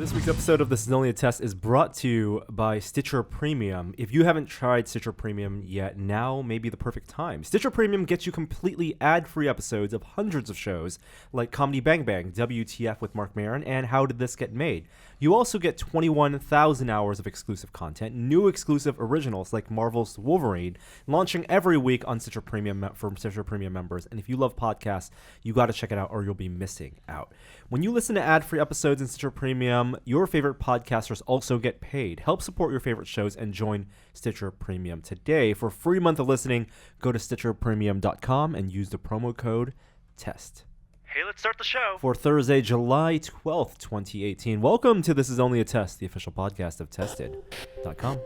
This week's episode of This Is Only a Test is brought to you by Stitcher Premium. If you haven't tried Stitcher Premium yet, now may be the perfect time. Stitcher Premium gets you completely ad-free episodes of hundreds of shows like Comedy Bang Bang, WTF with Mark Maron, and How Did This Get Made? You also get 21,000 hours of exclusive content, new exclusive originals like Marvel's Wolverine, launching every week on Stitcher Premium for Stitcher Premium members. And if you love podcasts, you got to check it out or you'll be missing out. When you listen to ad-free episodes in Stitcher Premium, your favorite podcasters also get paid. Help support your favorite shows and join Stitcher Premium today. For a free month of listening, go to StitcherPremium.com and use the promo code TEST. Hey, let's start the show. For Thursday, July 12th, 2018. Welcome to This Is Only a Test, the official podcast of Tested.com.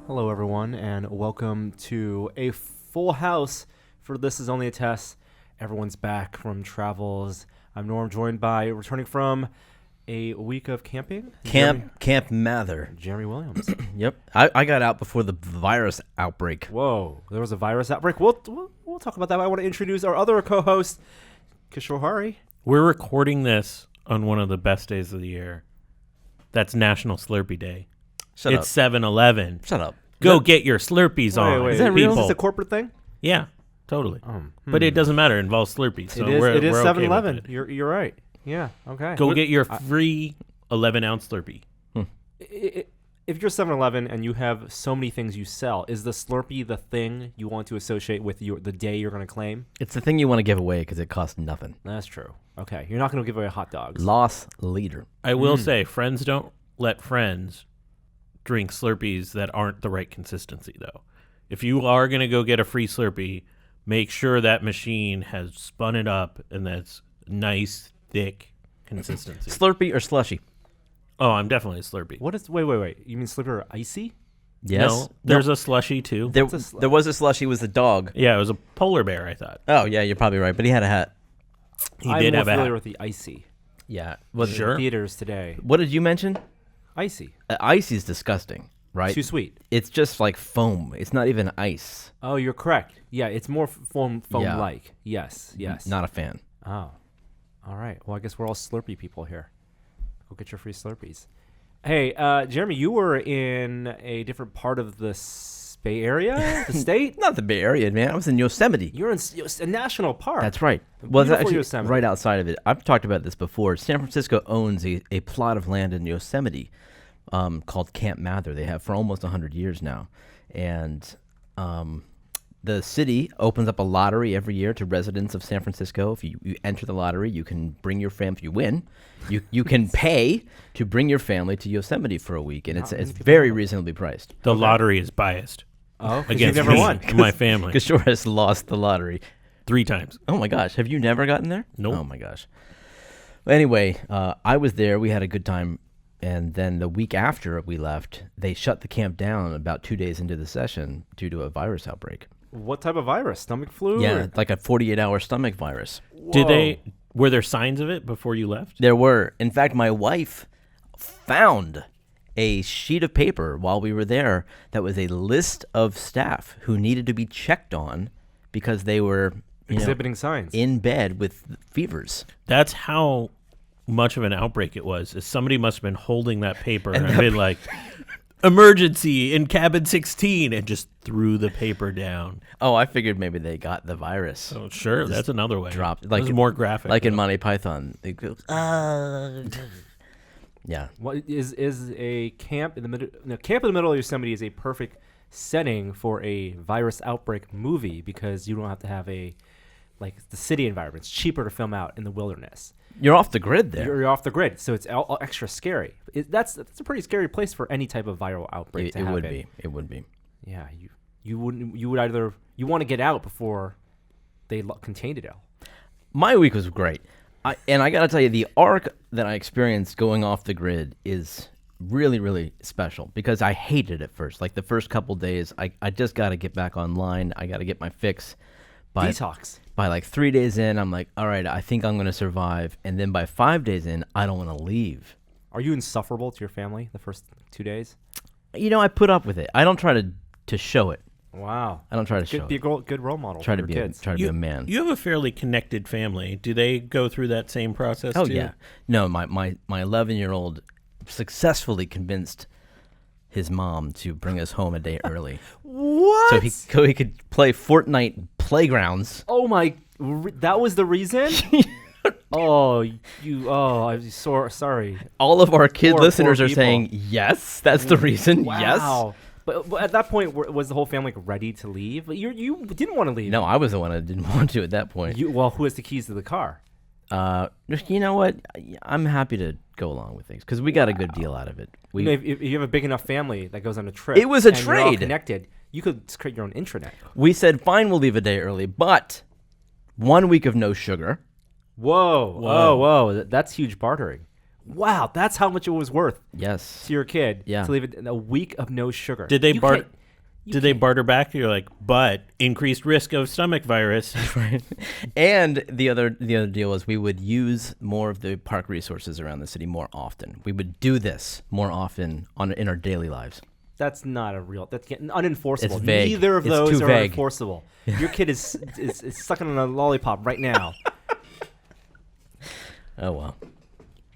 Hello, everyone, and welcome to a full house for This Is Only a Test. Everyone's back from travels. I'm Norm, joined by, returning from a week of camping, Camp Mather. Jeremy Williams. Yep, I got out before the virus outbreak. Whoa, there was a virus outbreak. We'll talk about that. I want to introduce our other co-host, Kishore Hari. We're recording this on one of the best days of the year. That's National Slurpee Day. Shut It's 7-Eleven. Up. Shut up. Go get your Slurpees on. Wait, Is that real? Is this a corporate thing? Yeah, totally. But it doesn't matter. It involves Slurpees. So It is we're 7-Eleven. Okay You're right. Yeah. Okay. Go get your free 11-ounce Slurpee. If you're 7-Eleven and you have so many things you sell, is the Slurpee the thing you want to associate with the day you're going to claim? It's the thing you want to give away because it costs nothing. That's true. Okay. You're not going to give away hot dogs. Loss leader. I will say, friends don't let friends drink Slurpees that aren't the right consistency, though. If you are going to go get a free Slurpee, make sure that machine has spun it up and that's nice, thick consistency. Slurpee or slushy? Oh, I'm definitely a Slurpee. What is? Wait. You mean Slurpee or icy? Yes. No, there's a slushy, too. There was a slushy with the dog. Yeah, it was a polar bear, I thought. Oh, yeah, you're probably right. But he had a hat. He I'm did more have a familiar hat. with the icy. Yeah. Sure. Theaters today. What did you mention? Icy. Icy is disgusting, right? Too sweet. It's just like foam. It's not even ice. Oh, you're correct. Yeah, it's more foam-like. Yes. Not a fan. Oh. All right. Well, I guess we're all Slurpee people here. Go get your free Slurpees. Hey, Jeremy, you were in a different part of the Bay Area, the state? Not the Bay Area, man. I was in Yosemite. You're in a national park. That's right. Well, it's Beautiful actually Yosemite. right outside of it. I've talked about this before. San Francisco owns a plot of land in Yosemite called Camp Mather. They have for almost 100 years now. And the city opens up a lottery every year to residents of San Francisco. If you enter the lottery, you can bring your family. If you win, you can pay to bring your family to Yosemite for a week. And it's very reasonably priced. The lottery is biased Oh, because against you've never me won. and my family Kishore has lost the lottery 3 times. Oh my gosh, have you never gotten there? Nope. Oh my gosh. Anyway, I was there. We had a good time. And then the week after we left, they shut the camp down about 2 days into the session due to a virus outbreak. What type of virus? Stomach flu? Yeah, or- like a 48-hour stomach virus. Whoa. Were there signs of it before you left? There were. In fact, my wife found a sheet of paper while we were there that was a list of staff who needed to be checked on because they were exhibiting signs in bed with fevers. That's how much of an outbreak it was. Is somebody must have been holding that paper and been like, emergency in cabin 16, and just threw the paper down. Oh, I figured maybe they got the virus. Oh, sure. That's another way. Dropped. Like, it's more graphic. Like in Monty Python. They go, yeah. What is a camp in the middle? No, camp in the middle of Yosemite is a perfect setting for a virus outbreak movie because you don't have to have the city environment. It's cheaper to film out in the wilderness. You're off the grid there. You're off the grid, so it's all extra scary. That's a pretty scary place for any type of viral outbreak to happen. It would be. Yeah, you want to get out before they contained it all. My week was great. And I got to tell you, the arc that I experienced going off the grid is really, really special because I hated it first. Like the first couple days, I just got to get back online. I got to get my fix. Detox. By like 3 days in, I'm like, all right, I think I'm going to survive. And then by 5 days in, I don't want to leave. Are you insufferable to your family the first 2 days? I put up with it. I don't try to show it. Wow. I don't try to show Be it. a good role model for your kids. Try to be a man. You have a fairly connected family. Do they go through that same process Oh too? yeah. No, my 11-year-old successfully convinced his mom to bring us home a day early. What? So he could play Fortnite playgrounds. Oh my! That was the reason. I'm so sorry. All of our kid Poor listeners are people. saying yes. That's the reason. Wow. But at that point, was the whole family ready to leave? But you didn't want to leave. No, I was the one that didn't want to at that point. Who has the keys to the car? You know what? I'm happy to go along with things because we got a good deal out of it. If you have a big enough family that goes on a trip, It was a and you're all trade. connected. You could create your own intranet. We said, fine, we'll leave a day early, but 1 week of no sugar. Whoa! That's huge bartering. Wow, that's how much it was worth Yes. to your kid. Yeah. To leave it a week of no sugar. Did they You barter? can't- Did they barter back? You're like, but increased risk of stomach virus. Right. And the other deal was we would use more of the park resources around the city more often. We would do this more often in our daily lives. That's not a real. That's unenforceable. It's vague. Neither of It's those too are vague. enforceable. Your kid is sucking on a lollipop right now. Oh, well.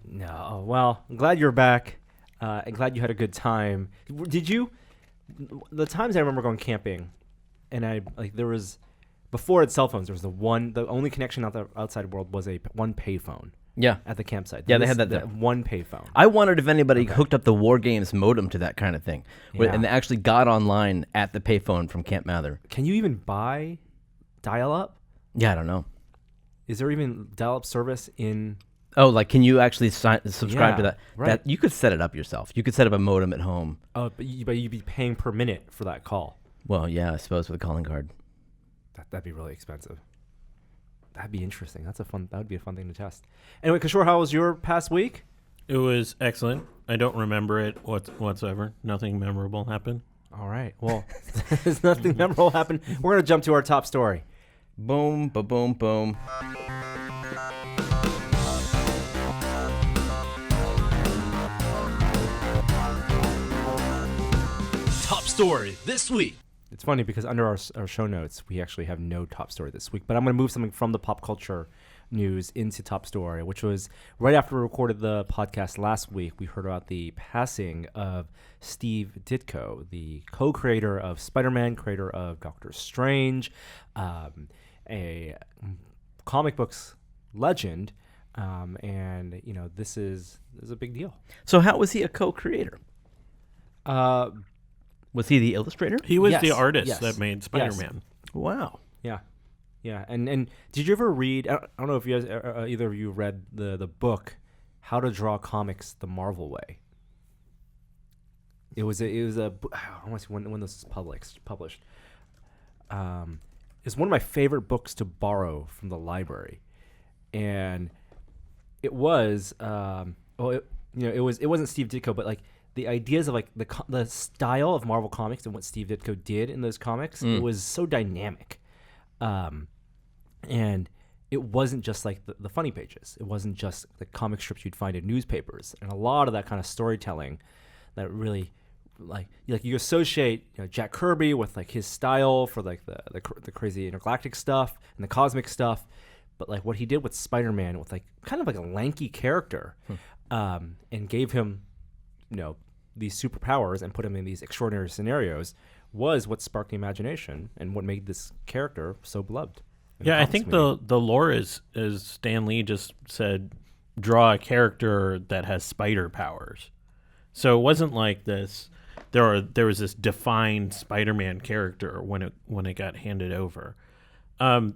No. Well, I'm glad you're back. I'm glad you had a good time. Did you? The times I remember going camping, and there was before it had cell phones. There was the only connection out the outside world was one payphone Yeah. at the campsite. Yeah, they had that there. one payphone. I wondered if anybody hooked up the War Games modem to that kind of thing. Yeah. And they actually got online at the payphone from Camp Mather. Can you even buy dial-up? Yeah, I don't know. Is there even dial-up service in? Oh, like can you actually subscribe to Yeah, that? right. That you could set it up yourself. You could set up a modem at home. Oh, but you'd be paying per minute for that call. Well, yeah, I suppose with a calling card. That'd be really expensive. That'd be interesting. That would be a fun thing to test. Anyway, Kishore, how was your past week? It was excellent. I don't remember it whatsoever. Nothing memorable happened. All right. Well, there's nothing memorable happened. We're gonna jump to our top story. Boom, boom, boom. Top story this week. It's funny because under our show notes, we actually have no top story this week. But I'm going to move something from the pop culture news into top story, which was right after we recorded the podcast last week. We heard about the passing of Steve Ditko, the co-creator of Spider-Man, creator of Doctor Strange, a comic books legend. And, this is a big deal. So how was he a co-creator? Was he the illustrator? He was Yes, the artist yes, that made Spider-Man. Wow. Yeah. And did you ever read? I don't know if you guys, either of you read the book, How to Draw Comics the Marvel Way. It was a I want to see when this is published. It's one of my favorite books to borrow from the library, and it was it wasn't Steve Ditko, but like the ideas of like the style of Marvel Comics and what Steve Ditko did in those comics, it was so dynamic. And it wasn't just like the funny pages. It wasn't just the comic strips you'd find in newspapers, and a lot of that kind of storytelling that really like you associate Jack Kirby with like his style for like the crazy intergalactic stuff and the cosmic stuff, but like what he did with Spider-Man with like kind of like a lanky character, and gave him these superpowers and put him in these extraordinary scenarios was what sparked the imagination and what made this character so beloved. Yeah, I think the lore is Stan Lee just said, draw a character that has spider powers. So it wasn't like this. There was this defined Spider-Man character when it got handed over.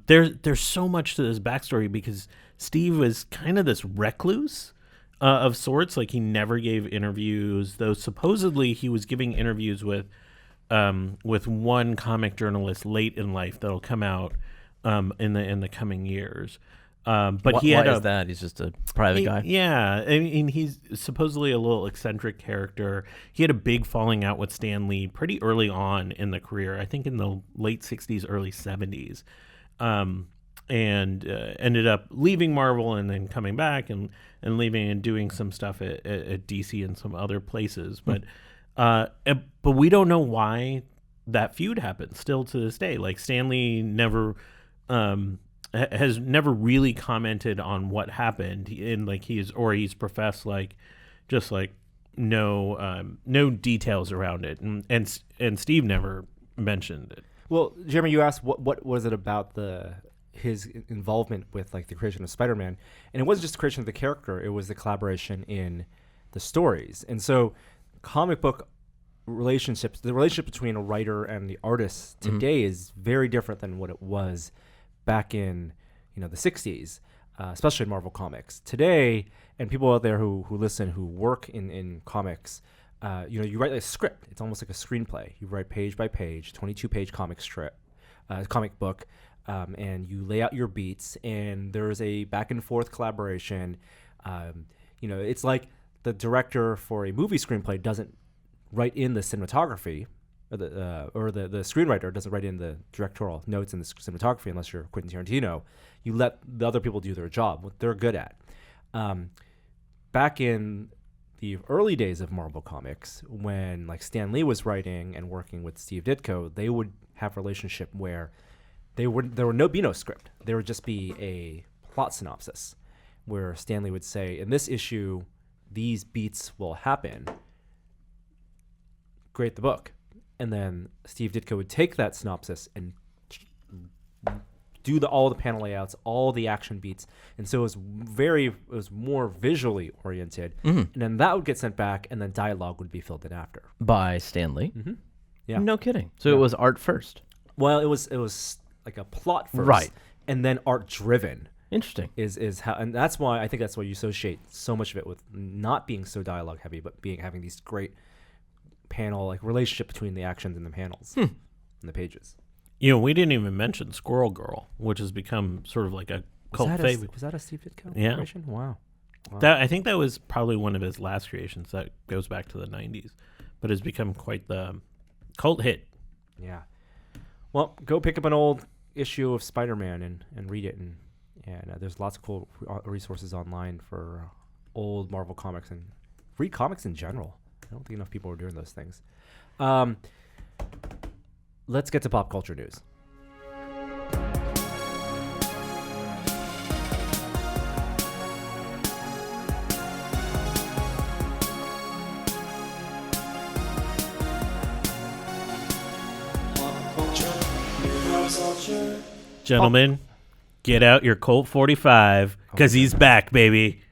There's so much to this backstory because Steve was kind of this recluse of sorts. Like he never gave interviews, though supposedly he was giving interviews with one comic journalist late in life that'll come out in the coming years. But Why he had is that? He's just a private guy. Yeah, I mean, he's supposedly a little eccentric character. He had a big falling out with Stan Lee pretty early on in the career. I think in the late '60s, early '70s, and ended up leaving Marvel and then coming back and leaving and doing some stuff at DC and some other places. But we don't know why that feud happened still to this day. Like Stan Lee never has never really commented on what happened, and like he's professed like just like no details around it, and Steve never mentioned it. Well, Jeremy, you asked what was it about his involvement with like the creation of Spider-Man, and it wasn't just the creation of the character; it was the collaboration in the stories. And so, comic book relationships, the relationship between a writer and the artist today is very different than what it was back in the 60s, especially in Marvel Comics. Today, and people out there who listen, who work in comics, you write a script. It's almost like a screenplay. You write page by page, 22-page comic book, and you lay out your beats, and there's a back and forth collaboration. It's like the director for a movie screenplay doesn't write in the cinematography, or the screenwriter doesn't write in the directorial notes in the cinematography unless you're Quentin Tarantino. You let the other people do their job, what they're good at. Back in the early days of Marvel Comics, when like Stan Lee was writing and working with Steve Ditko, they would have a relationship where there would be no script. There would just be a plot synopsis where Stan Lee would say, in this issue, these beats will happen. Create the book. And then Steve Ditko would take that synopsis and do all the panel layouts, all the action beats. And so it was more visually oriented. And then that would get sent back, and then dialogue would be filled in after. By Stan Lee? Mm-hmm. Yeah. No kidding. So it was art first. Well, it was like a plot first. Right. And then art driven. Interesting. Is how, and that's why I think that's why you associate so much of it with not being so dialogue heavy, but having these great panel like relationship between the actions and the panels and the pages. We didn't even mention Squirrel Girl, which has become sort of like a cult favorite. Was that a Steve Ditko Yeah. creation? Wow. I think that was probably one of his last creations that goes back to the 90s, but has become quite the cult hit. Yeah. Well, go pick up an old issue of Spider-Man and read it, and there's lots of cool resources online for old Marvel comics, and read comics in general. I don't think enough people are doing those things. Let's get to pop culture news. Gentlemen, get out your Colt 45 because he's back, baby.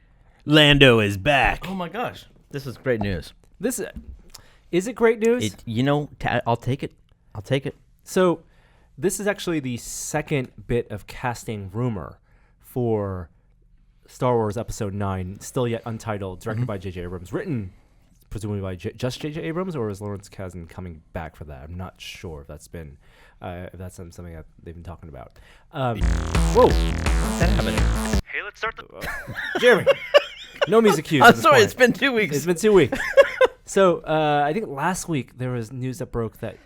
Lando is back. Oh my gosh. This is great news. This is it great news? I'll take it. I'll take it. So this is actually the second bit of casting rumor for Star Wars Episode 9, still yet untitled, directed by J.J. Abrams, written presumably by just J.J. Abrams, or is Lawrence Kasdan coming back for that? I'm not sure if that's been if that's something that they've been talking about. Whoa, What's that happening? Hey, let's start the. Jeremy. No music cues. I'm at this sorry, point. it's been 2 weeks. It's been 2 weeks. So I think last week there was news that broke that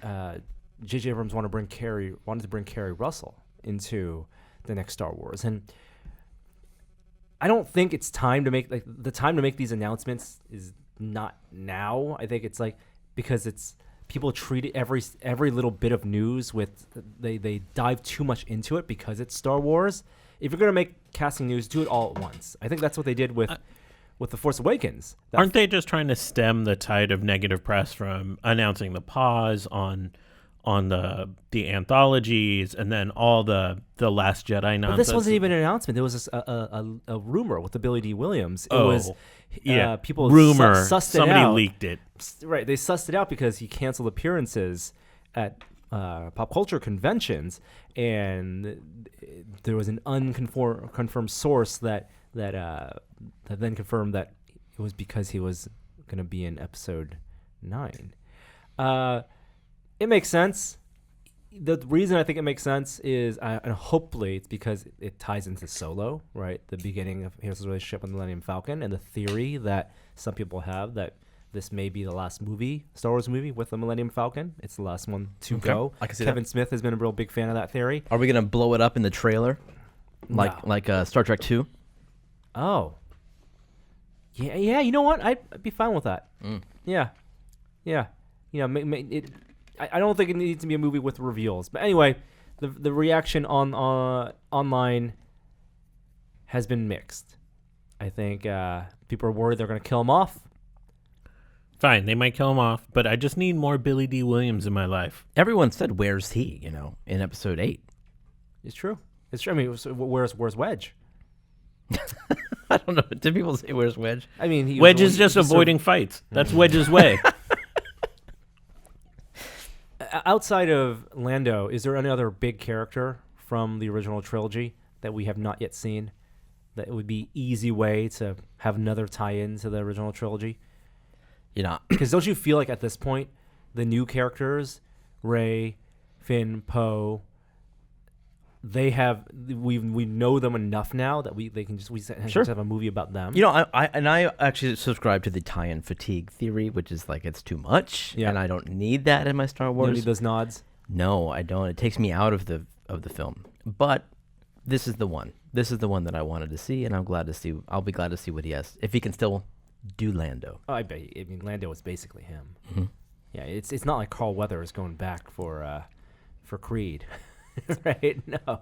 J.J. Abrams wanted to bring Carrie Russell into the next Star Wars, and I don't think it's time to make the time to make these announcements is not now. I think it's because it's people treat it every little bit of news with they dive too much into it because it's Star Wars. If you're gonna make casting news, do it all at once. I think that's what they did with The Force Awakens. Aren't they just trying to stem the tide of negative press from announcing the pause on the anthologies and then all the Last Jedi nonsense? But this wasn't even an announcement. There was a rumor with the Billy D. Williams. It was people rumor. Sussed it Somebody out. leaked it. Right, they sussed it out because he canceled appearances at pop culture conventions, and there was an confirmed source that then confirmed that it was because he was going to be in Episode 9. It makes sense. the reason I think it makes sense is, and hopefully it's because it ties into Solo, right? The beginning of his relationship with the Millennium Falcon, and the theory that some people have that this may be the last Star Wars movie with the Millennium Falcon. It's the last one to go. I can see Kevin Smith has been a real big fan of that theory. Are we gonna blow it up in the trailer, like Star Trek 2? Oh, yeah. You know what? I'd be fine with that. Yeah. You know, I don't think it needs to be a movie with reveals. But anyway, the reaction on online has been mixed. I think people are worried they're going to kill him off. Fine, they might kill him off, but I just need more Billy D. Williams in my life. Everyone said, "Where's he?" In episode 8. It's true. I mean, where's Wedge? I don't know. Did people say, "Where's Wedge"? I mean, Wedge is just avoiding fights. That's Wedge's way. Outside of Lando, is there any other big character from the original trilogy that we have not yet seen that it would be easy way to have another tie-in to the original trilogy? Because don't you feel like at this point, the new characters, Rey, Finn, Poe, we know them enough now that we just have a movie about them. I actually subscribe to the tie-in fatigue theory, which is like it's too much, and I don't need that in my Star Wars. You don't need those nods. No, I don't. It takes me out of the film. But this is the one. This is the one that I wanted to see, and I'll be glad to see what he has, if he can still do Lando. Oh, I bet. I mean, Lando is basically him. Mm-hmm. Yeah, it's not like Carl Weathers going back for Creed. Right? No.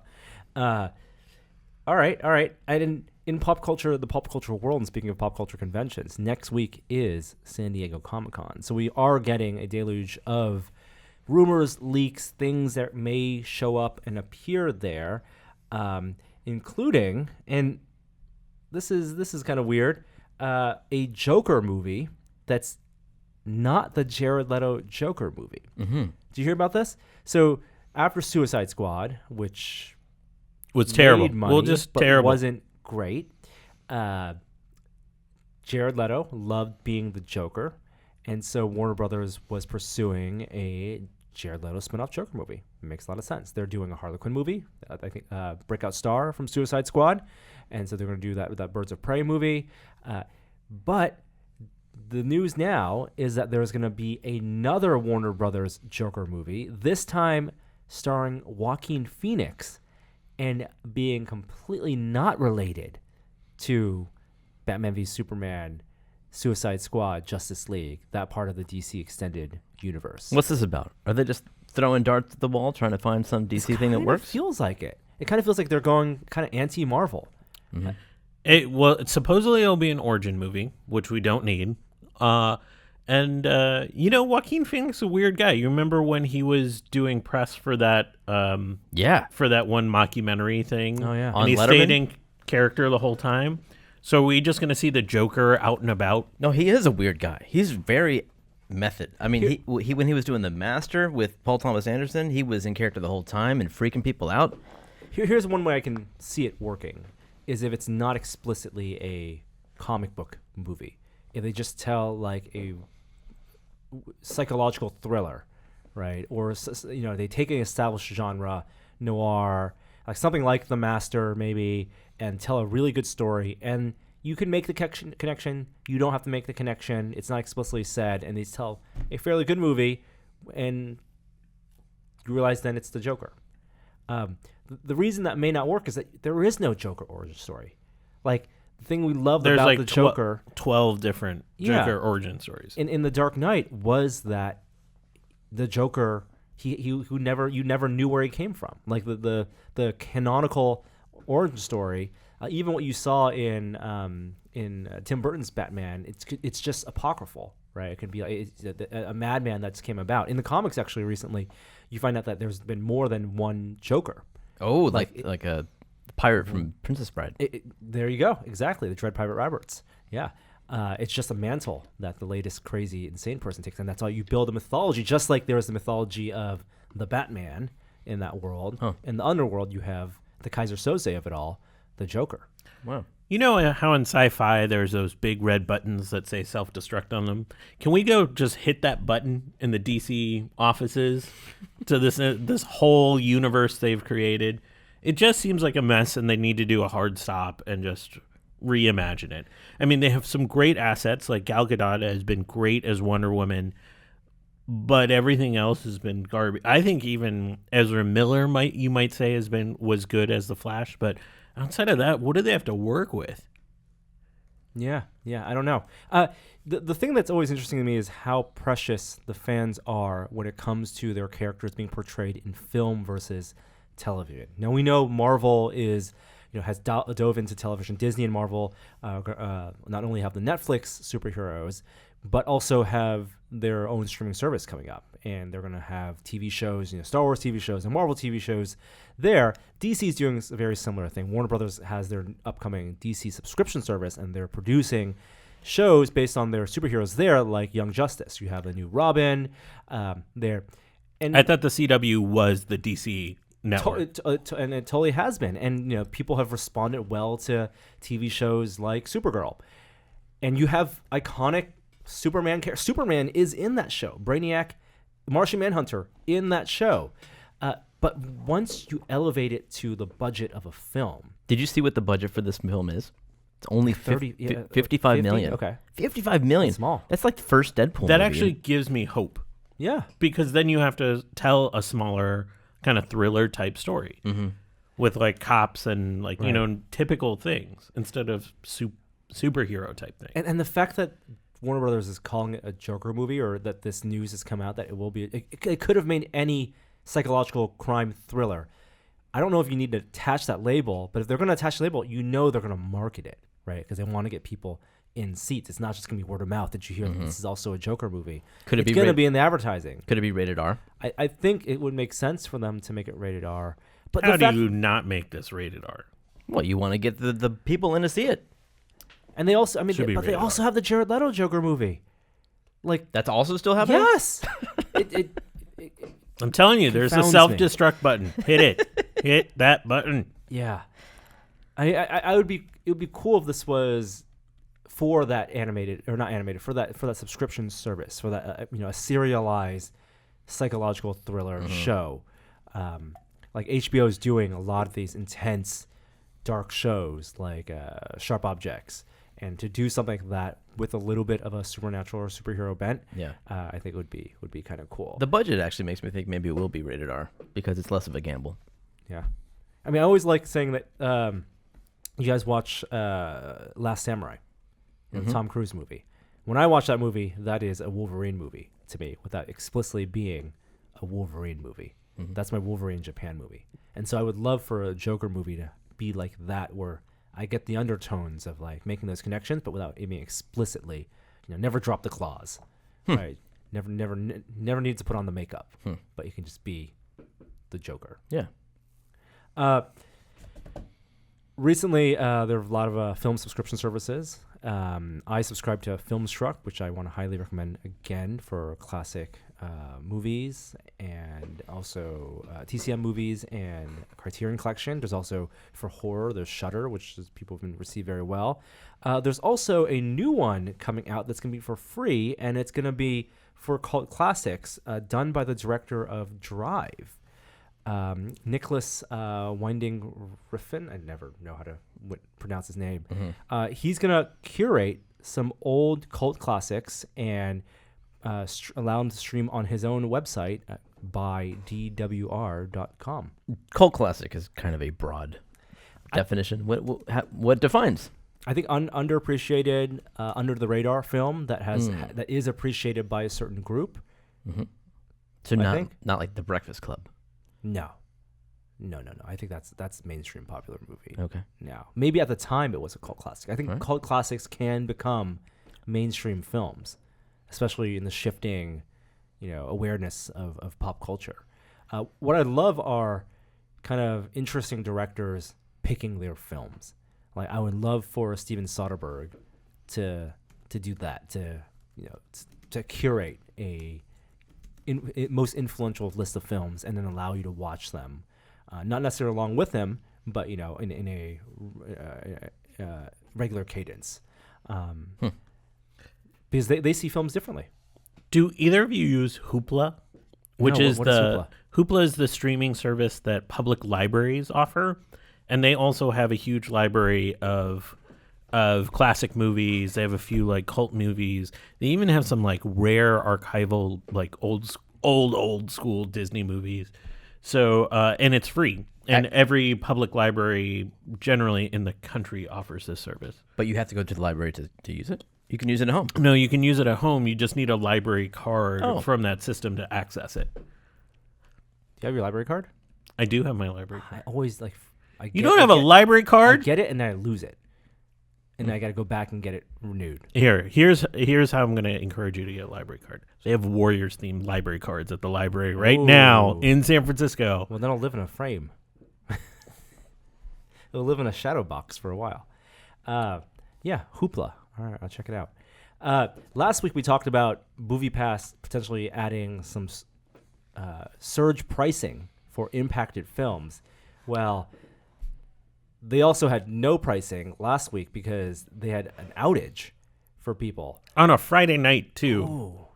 All right. In the pop culture world, and speaking of pop culture conventions, next week is San Diego Comic-Con. So we are getting a deluge of rumors, leaks, things that may show up and appear there, including, and this is kind of weird, a Joker movie that's not the Jared Leto Joker movie. Mm-hmm. Did you hear about this? So after Suicide Squad, which was terrible, money, but wasn't great, Jared Leto loved being the Joker, and so Warner Brothers was pursuing a Jared Leto spin-off Joker movie. It makes a lot of sense. They're doing a Harley Quinn movie, I think breakout star from Suicide Squad, and so they're going to do that Birds of Prey movie. But the news now is that there's going to be another Warner Brothers Joker movie, this time starring Joaquin Phoenix, and being completely not related to Batman v Superman, Suicide Squad, Justice League, that part of the DC extended universe. What's this about? Are they just throwing darts at the wall trying to find some DC thing that works? It feels like it. It kind of feels like they're going kind of anti-Marvel. Mm-hmm. Supposedly it'll be an origin movie, which we don't need. Joaquin Phoenix is a weird guy. You remember when he was doing press for that for that one mockumentary thing? Oh, yeah. And he stayed in character the whole time. So are we just going to see the Joker out and about? No, he is a weird guy. He's very method. I mean, he when he was doing The Master with Paul Thomas Anderson, he was in character the whole time and freaking people out. Here's one way I can see it working, is if it's not explicitly a comic book movie. If they just tell like a psychological thriller, right? Or they take an established genre, noir, like something like The Master maybe, and tell a really good story. And you can make the connection. You don't have to make the connection. It's not explicitly said. And they tell a fairly good movie, and you realize then it's the Joker. The reason that may not work is that there is no Joker origin story. Like, the thing we loved There's about like the Joker, 12 different Joker origin stories. In The Dark Knight was that the Joker, you never knew where he came from. Like the canonical origin story, even what you saw in Tim Burton's Batman, it's just apocryphal, right? It can be a madman that's came about. In the comics, actually, recently, you find out that there's been more than one Joker. Oh, like a pirate from Princess Bride. There you go. Exactly. The Dread Pirate Roberts. Yeah. It's just a mantle that the latest crazy, insane person takes. And that's how you build a mythology, just like there's the mythology of the Batman in that world. Huh. In the underworld, you have the Kaiser Soze of it all, the Joker. Wow. You know how in sci-fi there's those big red buttons that say self-destruct on them? Can we go just hit that button in the DC offices to this whole universe they've created? It just seems like a mess, and they need to do a hard stop and just reimagine it. I mean, they have some great assets, like Gal Gadot has been great as Wonder Woman, but everything else has been garbage. I think even Ezra Miller you might say was good as the Flash, but outside of that, what do they have to work with? Yeah, I don't know. The thing that's always interesting to me is how precious the fans are when it comes to their characters being portrayed in film versus television. Now we know Marvel has dove into television. Disney and Marvel not only have the Netflix superheroes, but also have their own streaming service coming up, and they're going to have TV shows, Star Wars TV shows and Marvel TV shows there. DC's doing a very similar thing. Warner Brothers has their upcoming DC subscription service, and they're producing shows based on their superheroes there, like Young Justice. You have the new Robin there. And I thought the CW was the DC network. And it totally has been. And people have responded well to TV shows like Supergirl. And you have iconic Superman characters. Superman is in that show. Brainiac, Martian Manhunter in that show. But once you elevate it to the budget of a film. Did you see what the budget for this film is? It's only 55 50? million. Okay. 55 million. That's small. That's like the first Deadpool That movie. actually gives me hope, Yeah. because then you have to tell a smaller kind of thriller type story with like cops and like, typical things instead of superhero type thing. And the fact that Warner Brothers is calling it a Joker movie, or that this news has come out that it will be, it could have made any psychological crime thriller. I don't know if you need to attach that label, but if they're going to attach the label, they're going to market it, right? Because they want to get people in seats. It's not just going to be word of mouth that you hear that this is also a Joker movie. Could it it's be going to be in the advertising. Could it be rated R? I think it would make sense for them to make it rated R. But How do you not make this rated R? Well, you want to get the people in to see it. And they also, they R. also have the Jared Leto Joker movie. Like, That's also still happening? yes. I'm telling you, there's a confounds self-destruct button. Hit it. Hit that button. Yeah. It would be cool if this was for that animated, or not animated, for that subscription service, for that a serialized psychological thriller show. Like HBO is doing a lot of these intense dark shows like Sharp Objects, and to do something like that with a little bit of a supernatural or superhero bent, I think would be kind of cool. The budget actually makes me think maybe it will be rated R because it's less of a gamble. Yeah. I always like saying that you guys watch Last Samurai, the Tom Cruise movie. When I watch that movie, that is a Wolverine movie to me, without explicitly being a Wolverine movie. That's my Wolverine Japan movie. And so I would love for a Joker movie to be like that, where I get the undertones of like making those connections, but without aiming explicitly, never drop the claws, right? Never need to put on the makeup, but you can just be the Joker. Yeah. Recently, there are a lot of film subscription services. I subscribe to Filmstruck, which I want to highly recommend again for classic movies, and also TCM movies and Criterion Collection. There's also for horror, there's Shudder, which people have been received very well. There's also a new one coming out that's going to be for free, and it's going to be for cult classics, done by the director of Drive. Nicholas Winding Refn, I never know how to pronounce his name. He's going to curate some old cult classics and allow them to stream on his own website by dwr.com. Cult classic is kind of a broad definition. What defines? I think underappreciated, under the radar film that has that is appreciated by a certain group. So not like The Breakfast Club. No. I think that's mainstream popular movie. Okay. Now, maybe at the time it was a cult classic. I think cult classics can become mainstream films, especially in the shifting, awareness of pop culture. What I love are kind of interesting directors picking their films. Like, I would love for Steven Soderbergh to do that, to curate a most influential list of films and then allow you to watch them, not necessarily along with him, but in regular cadence, because they see films differently. Do either of you use Hoopla? Which No, is what is Hoopla is the streaming service that public libraries offer, and they also have a huge library of classic movies. They have a few like cult movies. They even have some like rare archival like old school Disney movies. So and it's free. And every public library generally in the country offers this service. But you have to go to the library to use it? You can use it at home. No, you can use it at home. You just need a library card from that system to access it. Do you have your library card? I do have my library card. I always You don't have a library I card? get it and then I lose it, and then I got to go back and get it renewed. Here's how I'm going to encourage you to get a library card. They have Warriors themed library cards at the library right now Ooh. in San Francisco. Well, then I'll live in a frame. It'll live in a shadow box for a while. Yeah, Hoopla. All right, I'll check it out. Last week we talked about MoviePass potentially adding some surge pricing for impacted films. Well, they also had no pricing last week because they had an outage for people. On a Friday night, too.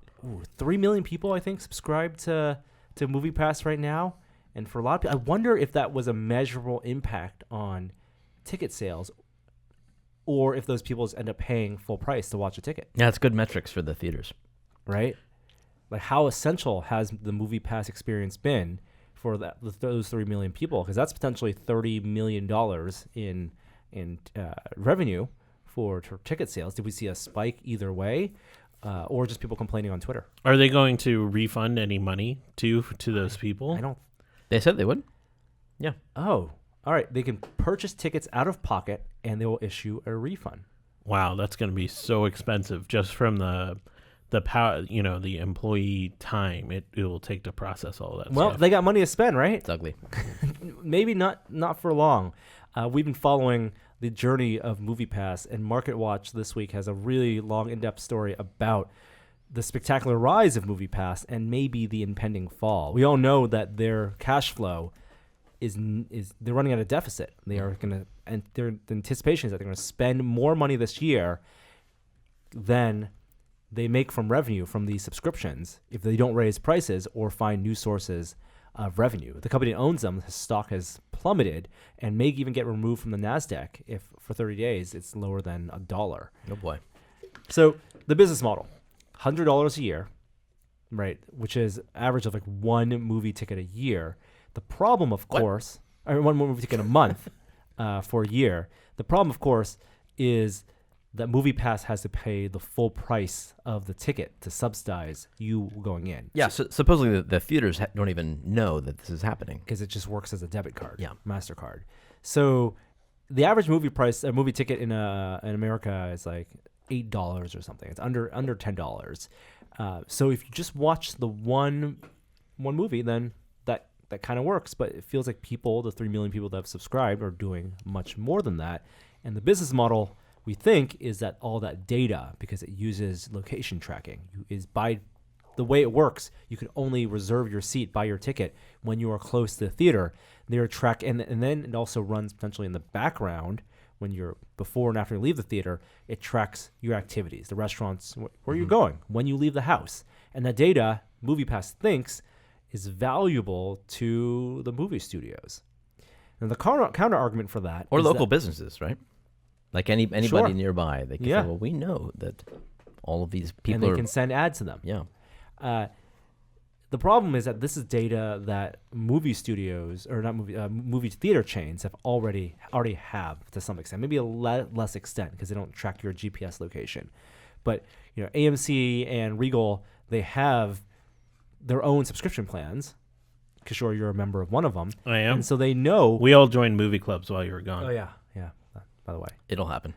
3 million people, I think, subscribe to MoviePass right now. And for a lot of people, I wonder if that was a measurable impact on ticket sales, or if those people just end up paying full price to watch a ticket. Yeah, it's good metrics for the theaters. Right? Like, how essential has the MoviePass experience been for those 3 million people? Because that's potentially $30 million in revenue for ticket sales. Did we see a spike either way, or just people complaining on Twitter? Are they going to refund any money to those people? I don't. They said they would. Yeah. Oh, all right. They can purchase tickets out of pocket, and they will issue a refund. Wow, that's going to be so expensive just from the power, the employee time it will take to process all that Well, stuff. they got money to spend, right? It's ugly. Maybe not for long. We've been following the journey of MoviePass, and MarketWatch this week has a really long, in-depth story about the spectacular rise of MoviePass and maybe the impending fall. We all know that their cash flow is they're running at a deficit. They are going to, and the anticipation is that they're going to spend more money this year than they make from revenue from these subscriptions if they don't raise prices or find new sources of revenue. The company that owns them, his stock has plummeted and may even get removed from the NASDAQ if for 30 days it's lower than $1. Oh boy. So the business model, $100 a year, right, which is average of like one movie ticket a year. The problem, of course, or one movie ticket a month for a year. The problem, of course, is that MoviePass has to pay the full price of the ticket to subsidize you going in. Yeah, so supposedly the theaters don't even know that this is happening. Because it just works as a debit card, Yeah. MasterCard. So the average movie price, a movie ticket in America is like $8 or something. It's under $10. So if you just watch the one movie, then that kind of works. But it feels like the 3 million people that have subscribed, are doing much more than that. And the business model, we think, is that all that data, because it uses location tracking, is by the way it works, you can only reserve your seat, buy your ticket when you are close to the theater. They're and then it also runs potentially in the background when you're before and after you leave the theater. It tracks your activities, the restaurants, where you're going, when you leave the house. And that data, MoviePass thinks, is valuable to the movie studios. And the counter argument for that, Or is local that, businesses, right? Like anybody Sure. nearby. They can Yeah. say, well, we know that all of these people and they are... can send ads to them. Yeah. The problem is that this is data that movie studios, or not movie theater chains, have already have to some extent, maybe a less extent because they don't track your GPS location. But AMC and Regal, they have their own subscription plans. Kishore, you're a member of one of them. I am. And so they know. We all joined movie clubs while you were gone. Oh yeah. By the way, It'll happen.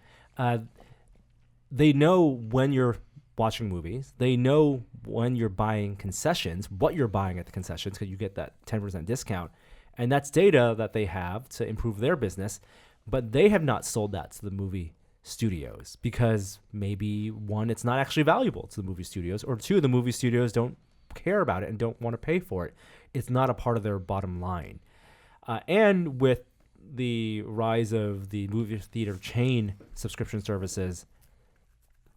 they know when you're watching movies. They know when you're buying concessions, what you're buying at the concessions, because you get that 10% discount. And that's data that they have to improve their business. But they have not sold that to the movie studios because maybe, one, it's not actually valuable to the movie studios, or two, the movie studios don't care about it and don't want to pay for it. It's not a part of their bottom line. And with the rise of the movie theater chain subscription services,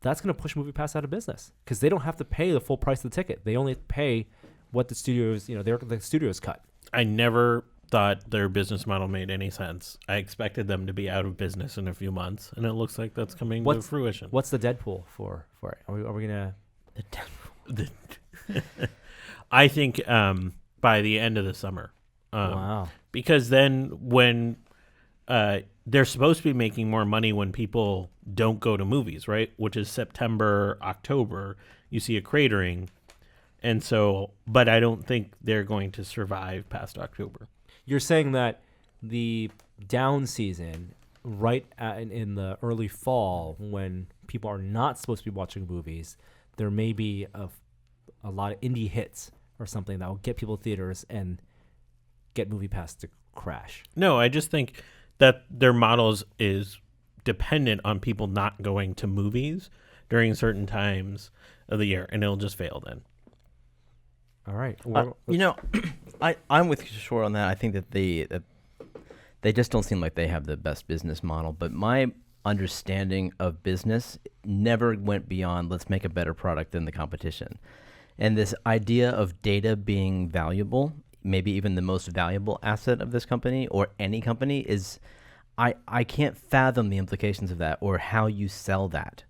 that's going to push MoviePass out of business because they don't have to pay the full price of the ticket. They only pay what the studios, the studios cut. I never thought their business model made any sense. I expected them to be out of business in a few months, and it looks like that's coming to fruition. What's the Deadpool for it? Are we going to... I think by the end of the summer. Wow. Because then when they're supposed to be making more money when people don't go to movies, right? Which is September, October, you see a cratering. And so, but I don't think they're going to survive past October. You're saying that the down season, right in the early fall, when people are not supposed to be watching movies, there may be a lot of indie hits or something that will get people to theaters and get MoviePass to crash. No, I just think that their models is dependent on people not going to movies during certain times of the year, and it'll just fail then. All right. I'm with Kishore on that. I think that they just don't seem like they have the best business model. But my understanding of business never went beyond let's make a better product than the competition. And this idea of data being valuable, maybe even the most valuable asset of this company or any company, is I can't fathom the implications of that or how you sell that.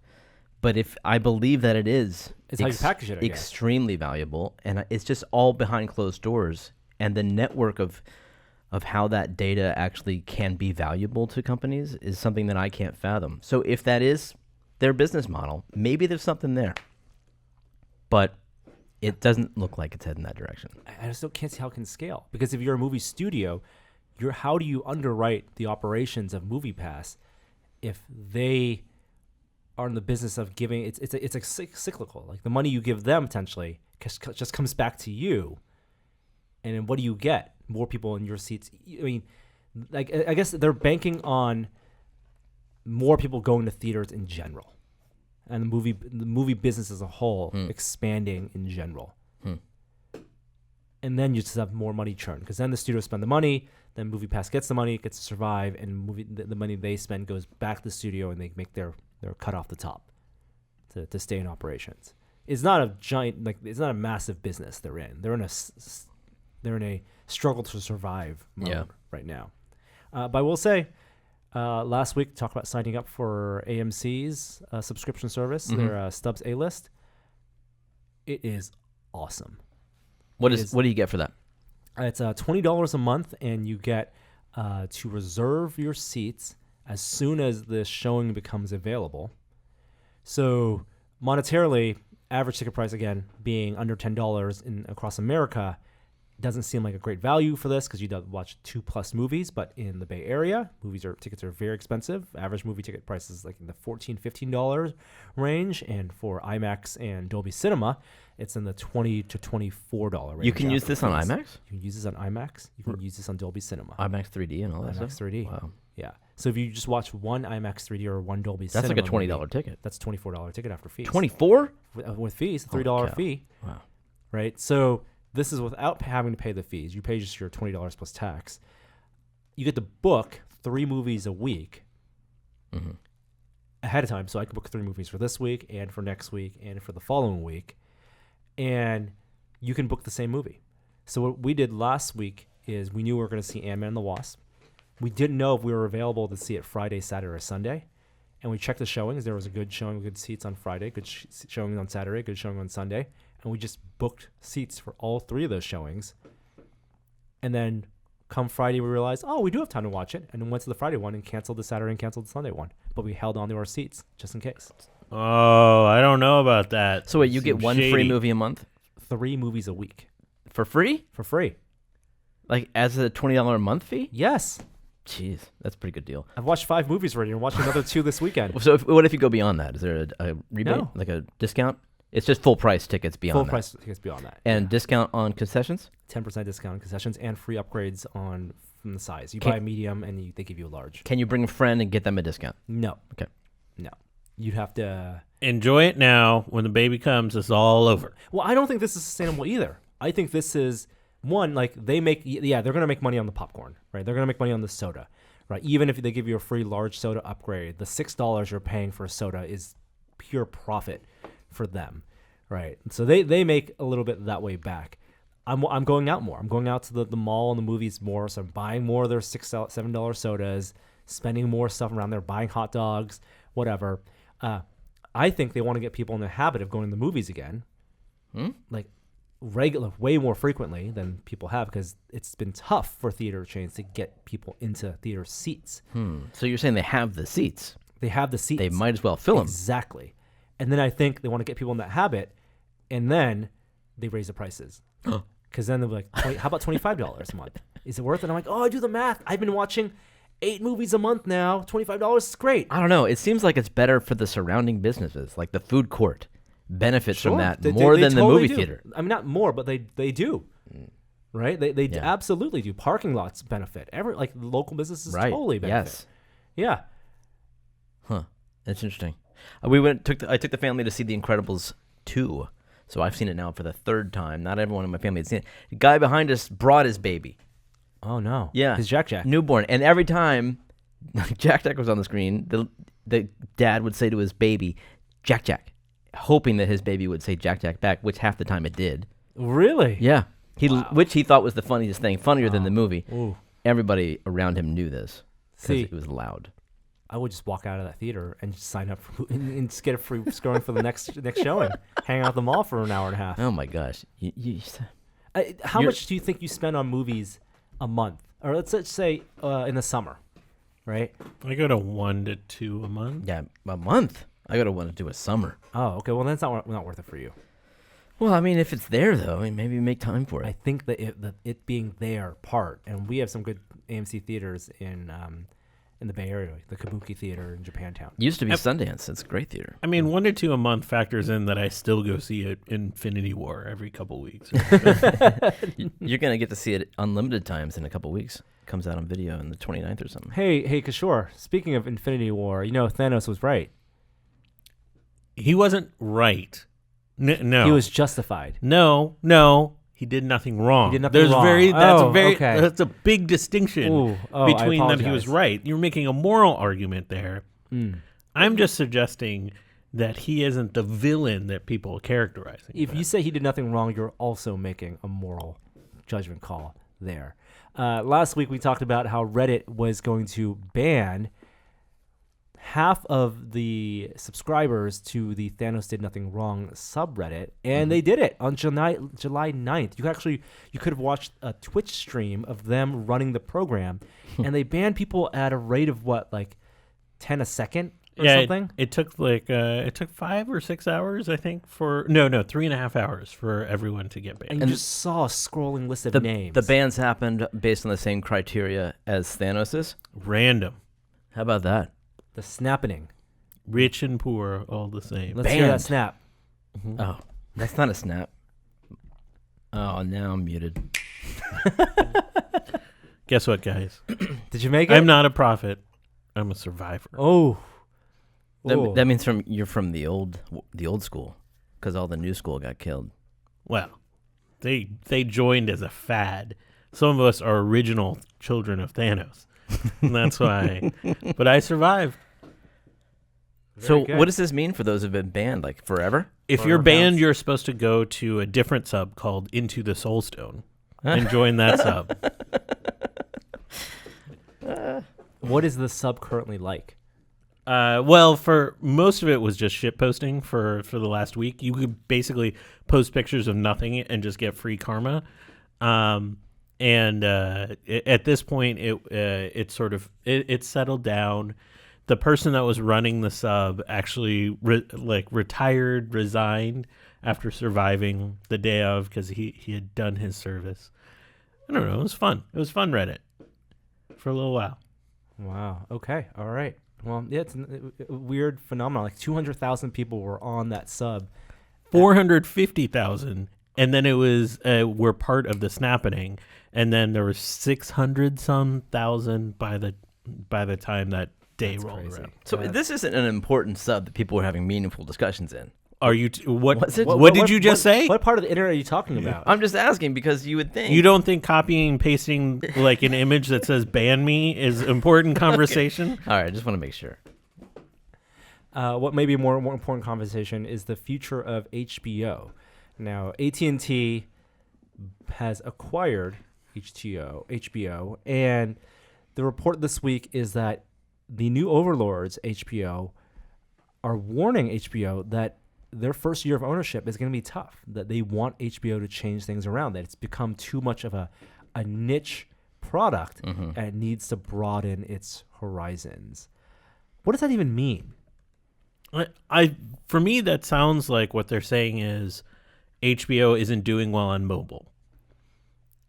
But if I believe that it is, it's how you package it, extremely valuable, and it's just all behind closed doors, and the network of how that data actually can be valuable to companies is something that I can't fathom. So if that is their business model, maybe there's something there, but it doesn't look like it's heading that direction. I just can't see how it can scale, because if you're a movie studio, how do you underwrite the operations of MoviePass if they are in the business of giving? It's cyclical. Like the money you give them potentially just comes back to you, and then what do you get? More people in your seats. I mean, like I guess they're banking on more people going to theaters in general, and the movie business as a whole expanding in general. And then you just have more money churn, because then the studios spend the money, then MoviePass gets the money, gets to survive, and the money they spend goes back to the studio, and they make their cut off the top to stay in operations. It's not a giant, it's not a massive business they're in. They're in a struggle to survive mode right now. But I will say, last week talked about signing up for AMC's subscription service, their Stubbs A-List. It is awesome. What do you get for that? It's $20 a month, and you get to reserve your seats as soon as the showing becomes available. So monetarily, average ticket price, again, being under $10 across America, doesn't seem like a great value for this, because you'd watch 2+ movies. But in the Bay Area, tickets are very expensive. Average movie ticket price is like in the $14, $15 range, and for IMAX and Dolby Cinema, it's in the $20 to $24 range. You can use this on IMAX? You can use this on IMAX. You can use this on Dolby Cinema. IMAX 3D and all that IMAX stuff? 3D. Wow. Yeah. So if you just watch one IMAX 3D or one Dolby Cinema, that's like a $20 ticket. That's a $24 ticket after fees. 24? With fees, $3 fee. Wow. Right? So this is without having to pay the fees. You pay just your $20 plus tax. You get to book 3 movies a week ahead of time. So I can book 3 movies for this week and for next week and for the following week. And you can book the same movie. So what we did last week is we knew we were going to see Ant-Man and the Wasp. We didn't know if we were available to see it Friday, Saturday, or Sunday. And we checked the showings. There was a good showing, good seats on Friday, good showing on Saturday, good showing on Sunday. And we just booked seats for all 3 of those showings. And then come Friday, we realized, we do have time to watch it. And then went to the Friday one and canceled the Saturday and canceled the Sunday one. But we held on to our seats just in case. Oh, I don't know about that. So wait, you get one free movie a month? 3 movies a week. For free? For free. Like as a $20 a month fee? Yes. Jeez, that's a pretty good deal. I've watched 5 movies already. I'm watching another 2 this weekend. So what if you go beyond that? Is there a rebate? No. Like a discount? It's just full price tickets beyond that. Full price tickets beyond that. And discount on concessions? 10% discount on concessions and free upgrades from the size. You buy a medium and they give you a large. Can you bring a friend and get them a discount? No. Okay. No. You'd have to... Enjoy it now. When the baby comes, it's all over. Well, I don't think this is sustainable either. I think this is, one, like they make... Yeah, they're going to make money on the popcorn, right? They're going to make money on the soda. right? Even if they give you a free large soda upgrade, the $6 you're paying for a soda is pure profit for them, right? So they make a little bit that way back. I'm going out more. I'm going out to the mall and the movies more, so I'm buying more of their $6, $7 sodas, spending more stuff around there, buying hot dogs, whatever. I think they want to get people in the habit of going to the movies again, like way more frequently than people have, because it's been tough for theater chains to get people into theater seats. So you're saying they have the seats? They have the seats. They might as well fill them. Exactly. And then I think they want to get people in that habit, and then they raise the prices. Because then they'll be like, how about $25 a month? Is it worth it? I'm like, I do the math. I've been watching 8 movies a month now. $25 is great. I don't know. It seems like it's better for the surrounding businesses, like the food court benefits from that more than the movie theater. I mean, not more, but they do. Right? They absolutely do. Parking lots benefit. Like local businesses totally benefit. Yes. Yeah. Huh. That's interesting. I took the family to see The Incredibles 2. So I've seen it now for the 3rd time. Not everyone in my family has seen it. The guy behind us brought his baby. Oh, no. Yeah. His Jack. Newborn. And every time Jack was on the screen, the dad would say to his baby, Jack, hoping that his baby would say Jack back, which half the time it did. Really? Yeah. Which he thought was the funniest thing, funnier than the movie. Ooh. Everybody around him knew this because See, it was loud. I would just walk out of that theater and just sign up and just get a free screening for the next showing. Hang out at the mall for an hour and a half. Oh, my gosh. How much do you think you spend on movies a month? Or let's say in the summer, right? I go to 1 to 2 a month. Yeah, a month. I got to want to do a summer. Oh, okay. Well, that's not worth it for you. Well, I mean, if it's there, though, maybe make time for it. I think that it being there part, and we have some good AMC theaters in the Bay Area, the Kabuki Theater in Japantown. Used to be Sundance. It's a great theater. I mean, 1 to 2 a month factors in that I still go see it Infinity War every couple weeks. You're going to get to see it unlimited times in a couple weeks. Comes out on video on the 29th or something. Hey, Kishore, speaking of Infinity War, Thanos was right. He wasn't right. No. He was justified. No. He did nothing wrong. He did nothing wrong. That's a big distinction between that he was right. You're making a moral argument there. I'm just suggesting that he isn't the villain that people are characterizing. If you say he did nothing wrong, you're also making a moral judgment call there. Last week we talked about how Reddit was going to ban half of the subscribers to the Thanos Did Nothing Wrong subreddit, and they did it on July 9th. You could have watched a Twitch stream of them running the program, and they banned people at a rate of like 10 a second or something. It took 5 or 6 hours, I think, 3.5 hours for everyone to get banned. And you just saw a scrolling list of names. The bans happened based on the same criteria as Thanos's. Random. How about that? The snapping. Rich and poor, all the same. Let's hear that snap. Mm-hmm. Oh, that's not a snap. Oh, now I'm muted. Guess what, guys? Did you make it? I'm not a prophet. I'm a survivor. Oh. That means you're from the old school, because all the new school got killed. Well, they joined as a fad. Some of us are original children of Thanos. And that's why. But I survived. So what does this mean for those who've been banned, like forever? If you're banned, you're supposed to go to a different sub called Into the Soulstone and join that sub. What is the sub currently like? Well, for most of it was just shit posting for the last week. You could basically post pictures of nothing and just get free karma. And at this point, it settled down. The person that was running the sub actually resigned after surviving the day of, because he had done his service. I don't know. It was fun. It was fun Reddit for a little while. Wow. Okay. All right. Well, yeah, it's a weird phenomenon. Like 200,000 people were on that sub. 450,000. And then it was were part of the snapping. And then there were 600-some thousand by the time that day rolled around. So this isn't an important sub that people were having meaningful discussions in. Are you? What? Was it? What did you just say? What part of the internet are you talking about? I'm just asking because you would think. You don't think copying and pasting like an image that says "ban me" is important conversation? All right, I just want to make sure. What may be a more important conversation is the future of HBO. Now, AT&T has acquired HBO, and the report this week is that the new overlords, HBO, are warning HBO that their first year of ownership is going to be tough, that they want HBO to change things around, that it's become too much of a niche product and it needs to broaden its horizons. What does that even mean? For me, that sounds like what they're saying is HBO isn't doing well on mobile.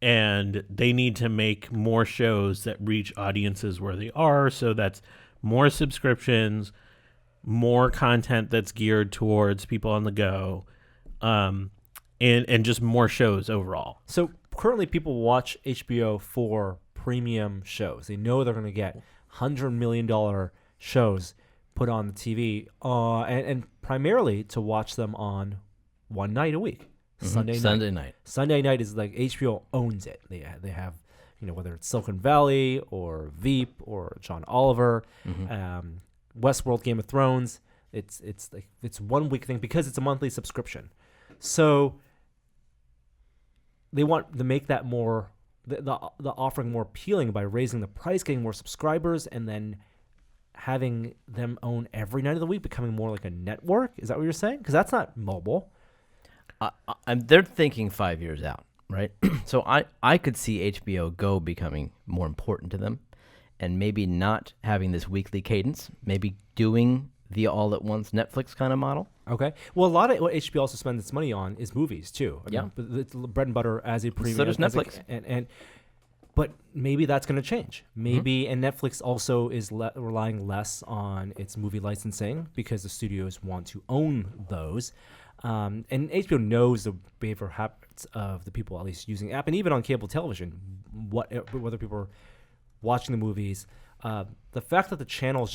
And they need to make more shows that reach audiences where they are. So that's more subscriptions, more content that's geared towards people on the go, and just more shows overall. So currently people watch HBO for premium shows. They know they're going to get $100 million shows put on the TV, and primarily to watch them on one night a week. Sunday night. Sunday night is like HBO owns it. They have, whether it's Silicon Valley or Veep or John Oliver, Westworld, Game of Thrones. It's 1 week thing because it's a monthly subscription. So they want to make that more the offering more appealing by raising the price, getting more subscribers, and then having them own every night of the week, becoming more like a network. Is that what you're saying? Because that's not mobile. They're thinking 5 years out, right? So I could see HBO Go becoming more important to them, and maybe not having this weekly cadence, maybe doing the all-at-once Netflix kind of model. Okay. Well, a lot of what HBO also spends its money on is movies, too. I mean, it's bread and butter as a premium. So does Netflix. But maybe that's going to change. Maybe, and Netflix also is relying less on its movie licensing because the studios want to own those. And HBO knows the behavioral habits of the people at least using the app, and even on cable television, whether people are watching the movies. The fact that the channel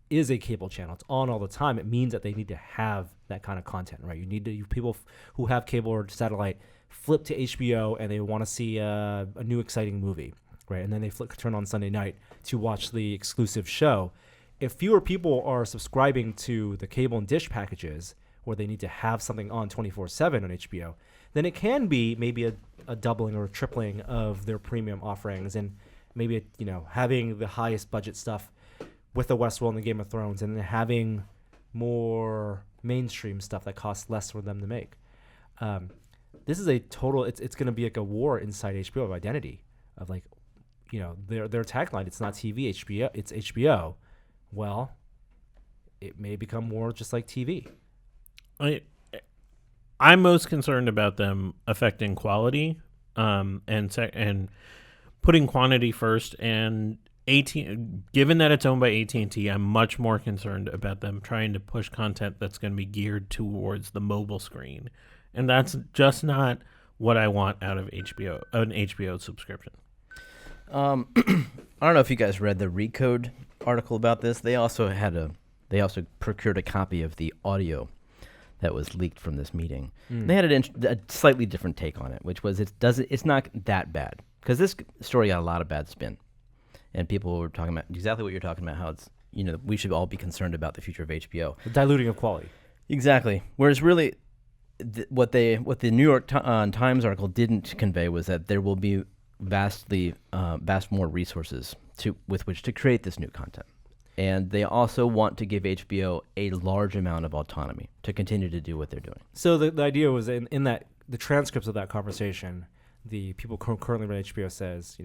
is a cable channel, it's on all the time, it means that they need to have that kind of content, right? You need to people who have cable or satellite flip to HBO and they want to see a new exciting movie, right? And then they turn on Sunday night to watch the exclusive show. If fewer people are subscribing to the cable and dish packages, where they need to have something on 24/7 on HBO, then it can be maybe a doubling or a tripling of their premium offerings, and maybe having the highest budget stuff with the Westworld and the Game of Thrones, and then having more mainstream stuff that costs less for them to make. This is a total. It's going to be like a war inside HBO of identity, of like, their tagline. It's not TV, HBO. It's HBO. Well, it may become more just like TV. I'm most concerned about them affecting quality, and putting quantity first. And given that it's owned by AT&T, I'm much more concerned about them trying to push content that's going to be geared towards the mobile screen, and that's just not what I want out of an HBO subscription. I don't know if you guys read the Recode article about this. They also procured a copy of the audio that was leaked from this meeting. They had a slightly different take on it, which was it's not that bad, because this story got a lot of bad spin, and people were talking about exactly what you're talking about, how it's we should all be concerned about the future of HBO, The diluting of quality. Exactly. Whereas really, what the New York Times article didn't convey was that there will be vast more resources with which to create this new content. And they also want to give HBO a large amount of autonomy to continue to do what they're doing. So the idea was in that the transcripts of that conversation, the people currently run HBO says,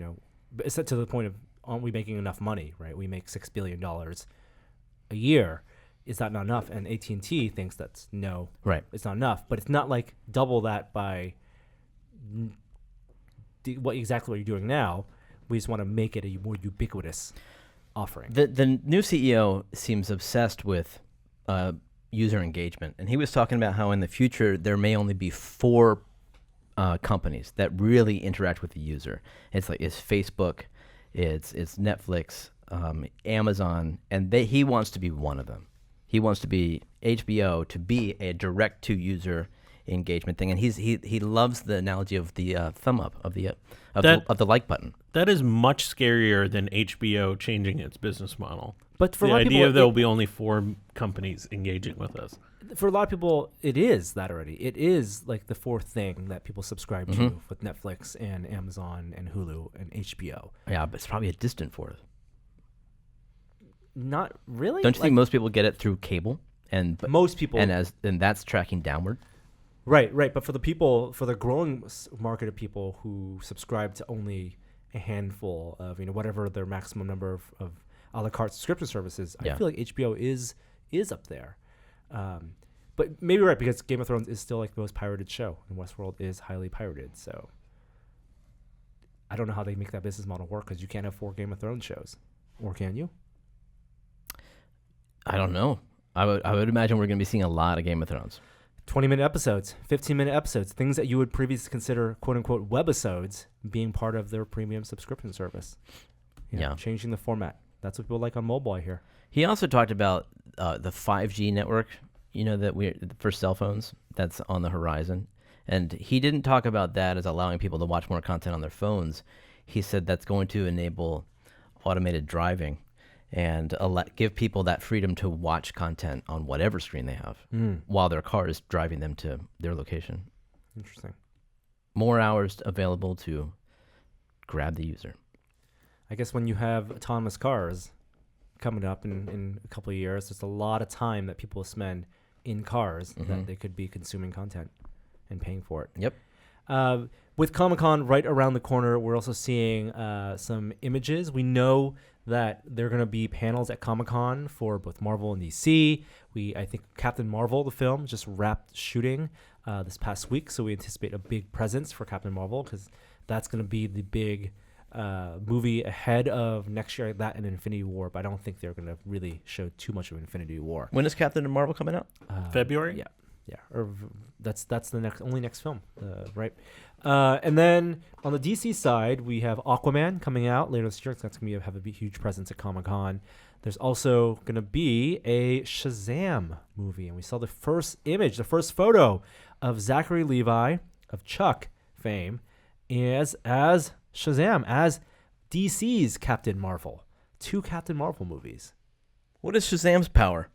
it's to the point of, aren't we making enough money, right? We make $6 billion a year. Is that not enough? And AT&T thinks that's no, right. It's not enough. But it's not like double that by what you're doing now. We just want to make it a more ubiquitous offering. The new CEO seems obsessed with user engagement, and he was talking about how in the future there may only be 4 companies that really interact with the user. It's Facebook, it's Netflix, Amazon, and he wants to be one of them. He wants to be HBO to be a direct-to-user engagement thing, and he loves the analogy of the thumb up of the like button. That is much scarier than HBO changing its business model. But for the a lot of idea people, there will be only 4 companies engaging with us. for a lot of people, it is that already. It is like the fourth thing that people subscribe to with Netflix and Amazon and Hulu and HBO. Yeah, but it's probably a distant fourth. Not really. Don't you think most people get it through cable? And most people, and that's tracking downward. right. But for the growing market of people who subscribe to only a handful of whatever their maximum number of a la carte subscription services, I feel like HBO is up there. But maybe right, because Game of Thrones is still like the most pirated show, and Westworld is highly pirated. So I don't know how they make that business model work, because you can't have 4 Game of Thrones shows, or can you? I don't know. I would imagine we're going to be seeing a lot of Game of Thrones. 20-minute episodes, 15-minute episodes, things that you would previously consider quote-unquote webisodes being part of their premium subscription service. Changing the format. That's what people like on mobile, I hear. He also talked about the 5G network, that for cell phones that's on the horizon. And he didn't talk about that as allowing people to watch more content on their phones. He said that's going to enable automated driving and give people that freedom to watch content on whatever screen they have while their car is driving them to their location. Interesting. More hours available to grab the user. I guess when you have autonomous cars coming up in a couple of years, there's a lot of time that people spend in cars that they could be consuming content and paying for it. Yep. With Comic-Con right around the corner, we're also seeing some images. We know that there are going to be panels at Comic-Con for both Marvel and DC. I think Captain Marvel, the film, just wrapped shooting this past week, so we anticipate a big presence for Captain Marvel, because that's going to be the big movie ahead of next year, that and Infinity War, but I don't think they're going to really show too much of Infinity War. When is Captain Marvel coming out? February? Yeah. Or that's the next film, right? And then on the DC side, we have Aquaman coming out later this year. That's going to have a huge presence at Comic-Con. There's also going to be a Shazam movie, and we saw the first image, the first photo of Zachary Levi of Chuck fame as Shazam, as DC's Captain Marvel. 2 Captain Marvel movies. What is Shazam's power?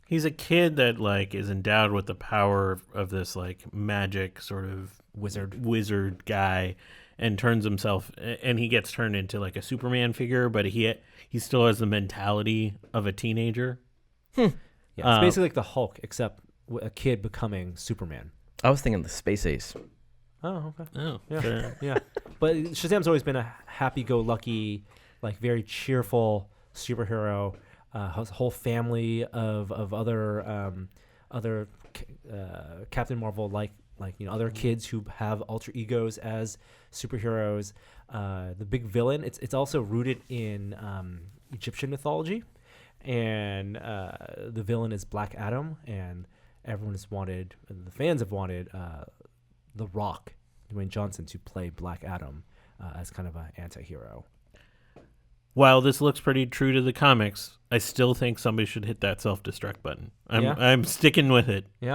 He's a kid that is endowed with the power of this magic sort of wizard guy, and turns himself, and he gets turned into a Superman figure, but he still has the mentality of a teenager. Yeah, it's basically like the Hulk, except a kid becoming Superman. I was thinking the Space Ace. Oh, okay. Oh, yeah, fair. yeah. But Shazam's always been a happy-go-lucky, very cheerful superhero. Has a whole family of other Captain Marvel other kids who have alter egos as superheroes. The big villain. It's also rooted in Egyptian mythology, and the villain is Black Adam, and everyone has wanted, the fans have wanted The Rock, Dwayne Johnson, to play Black Adam as kind of an anti-hero. While this looks pretty true to the comics, I still think somebody should hit that self-destruct button. I'm sticking with it. Yeah.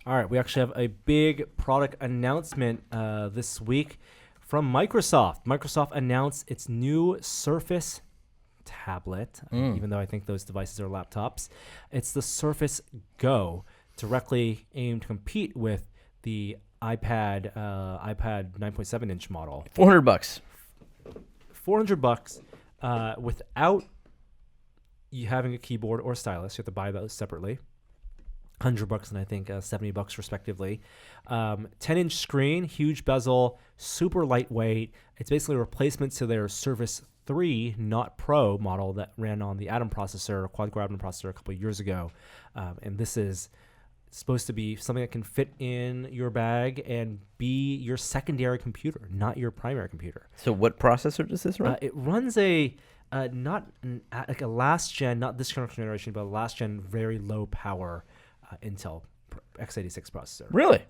All right, we actually have a big product announcement this week from Microsoft. Microsoft announced its new Surface tablet, even though I think those devices are laptops. It's the Surface Go, directly aimed to compete with the iPad 9.7-inch model. $400. $400 without you having a keyboard or stylus. You have to buy those separately. $100 and I think $70 respectively. 10-inch screen, huge bezel, super lightweight. It's basically a replacement to their Surface 3 Not Pro model that ran on the Atom processor, quad-core Atom processor, a couple of years ago. And this is supposed to be something that can fit in your bag and be your secondary computer, not your primary computer. So what processor does this run? It runs a not like a last gen, not this current generation, but a last gen, very low power Intel x86 processor. Really?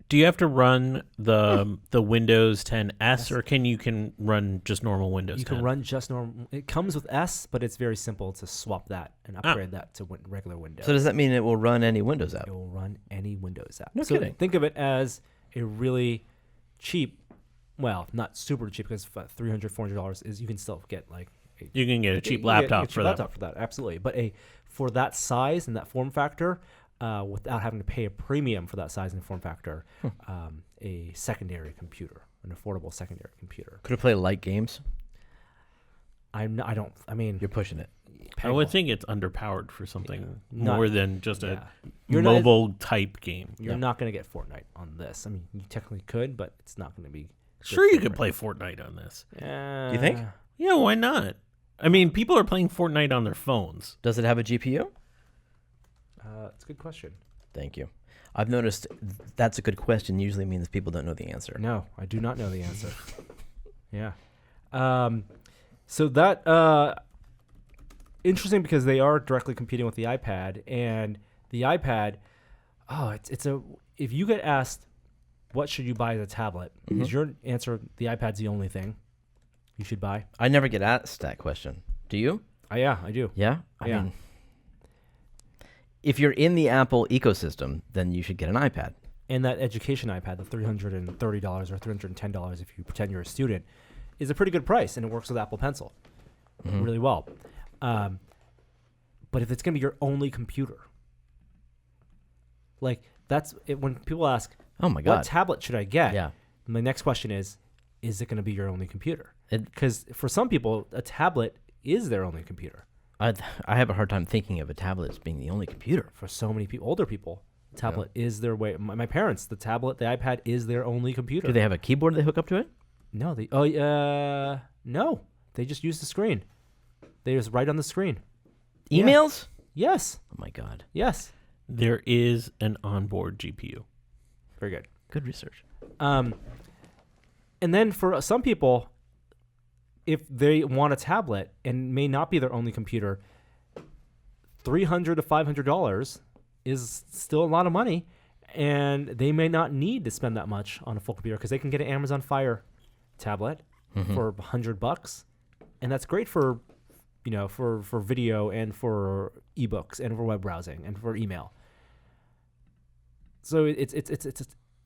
Do you have to run the Windows 10 S, or can you run just normal Windows 10? You can run just normal. It comes with S, but it's very simple to swap that and upgrade that to regular Windows. So does that mean it will run any Windows app? It will run any Windows app. No so kidding. Think of it as a really cheap, well, not super cheap, because $300, $400 is, you can still get like You can get a cheap you laptop get a cheap for laptop for that, absolutely. But for that size and that form factor, without having to pay a premium for that size and form factor, a secondary computer, an affordable secondary computer. Could it play light games? I mean, You're pushing it. I would think it's underpowered for something Not- more than just a You're not- mobile type game. You're not going to get Fortnite on this. I mean, you technically could, but it's not going to be. good Sure, you for could Fortnite. play Fortnite on this. Do you think? Yeah, why not? I mean, people are playing Fortnite on their phones. Does it have a GPU? It's a good question. Thank you. I've noticed that's a good question usually means people don't know the answer. No, I do not know the answer. Yeah. So that interesting, because they are directly competing with the iPad, and the iPad. If you get asked, what should you buy as a tablet? Is your answer the iPad's the only thing you should buy? I never get asked that question. Do you? Yeah, I do. Yeah? I Yeah. mean, if you're in the Apple ecosystem, then you should get an iPad. And that education iPad, the $330 or $310 if you pretend you're a student, is a pretty good price, and it works with Apple Pencil really well. But if it's going to be your only computer, like that's it, when people ask, Oh my God. what tablet should I get? Yeah. My next question is it going to be your only computer? It- Because for some people, a tablet is their only computer. I have a hard time thinking of a tablet as being the only computer. For so many people, older people, tablet is their way. My parents, the tablet, the iPad is their only computer. Do they have a keyboard they hook up to it? No, no. They just use the screen. They just write on the screen. Yeah. Emails? Yes. Oh my God. Yes. There is an onboard GPU. Very good. Good research. And then for some people, if they want a tablet and may not be their only computer, $300 to $500 is still a lot of money, and they may not need to spend that much on a full computer because they can get an Amazon Fire tablet for $100, and that's great for, for video and for ebooks and for web browsing and for email. So it's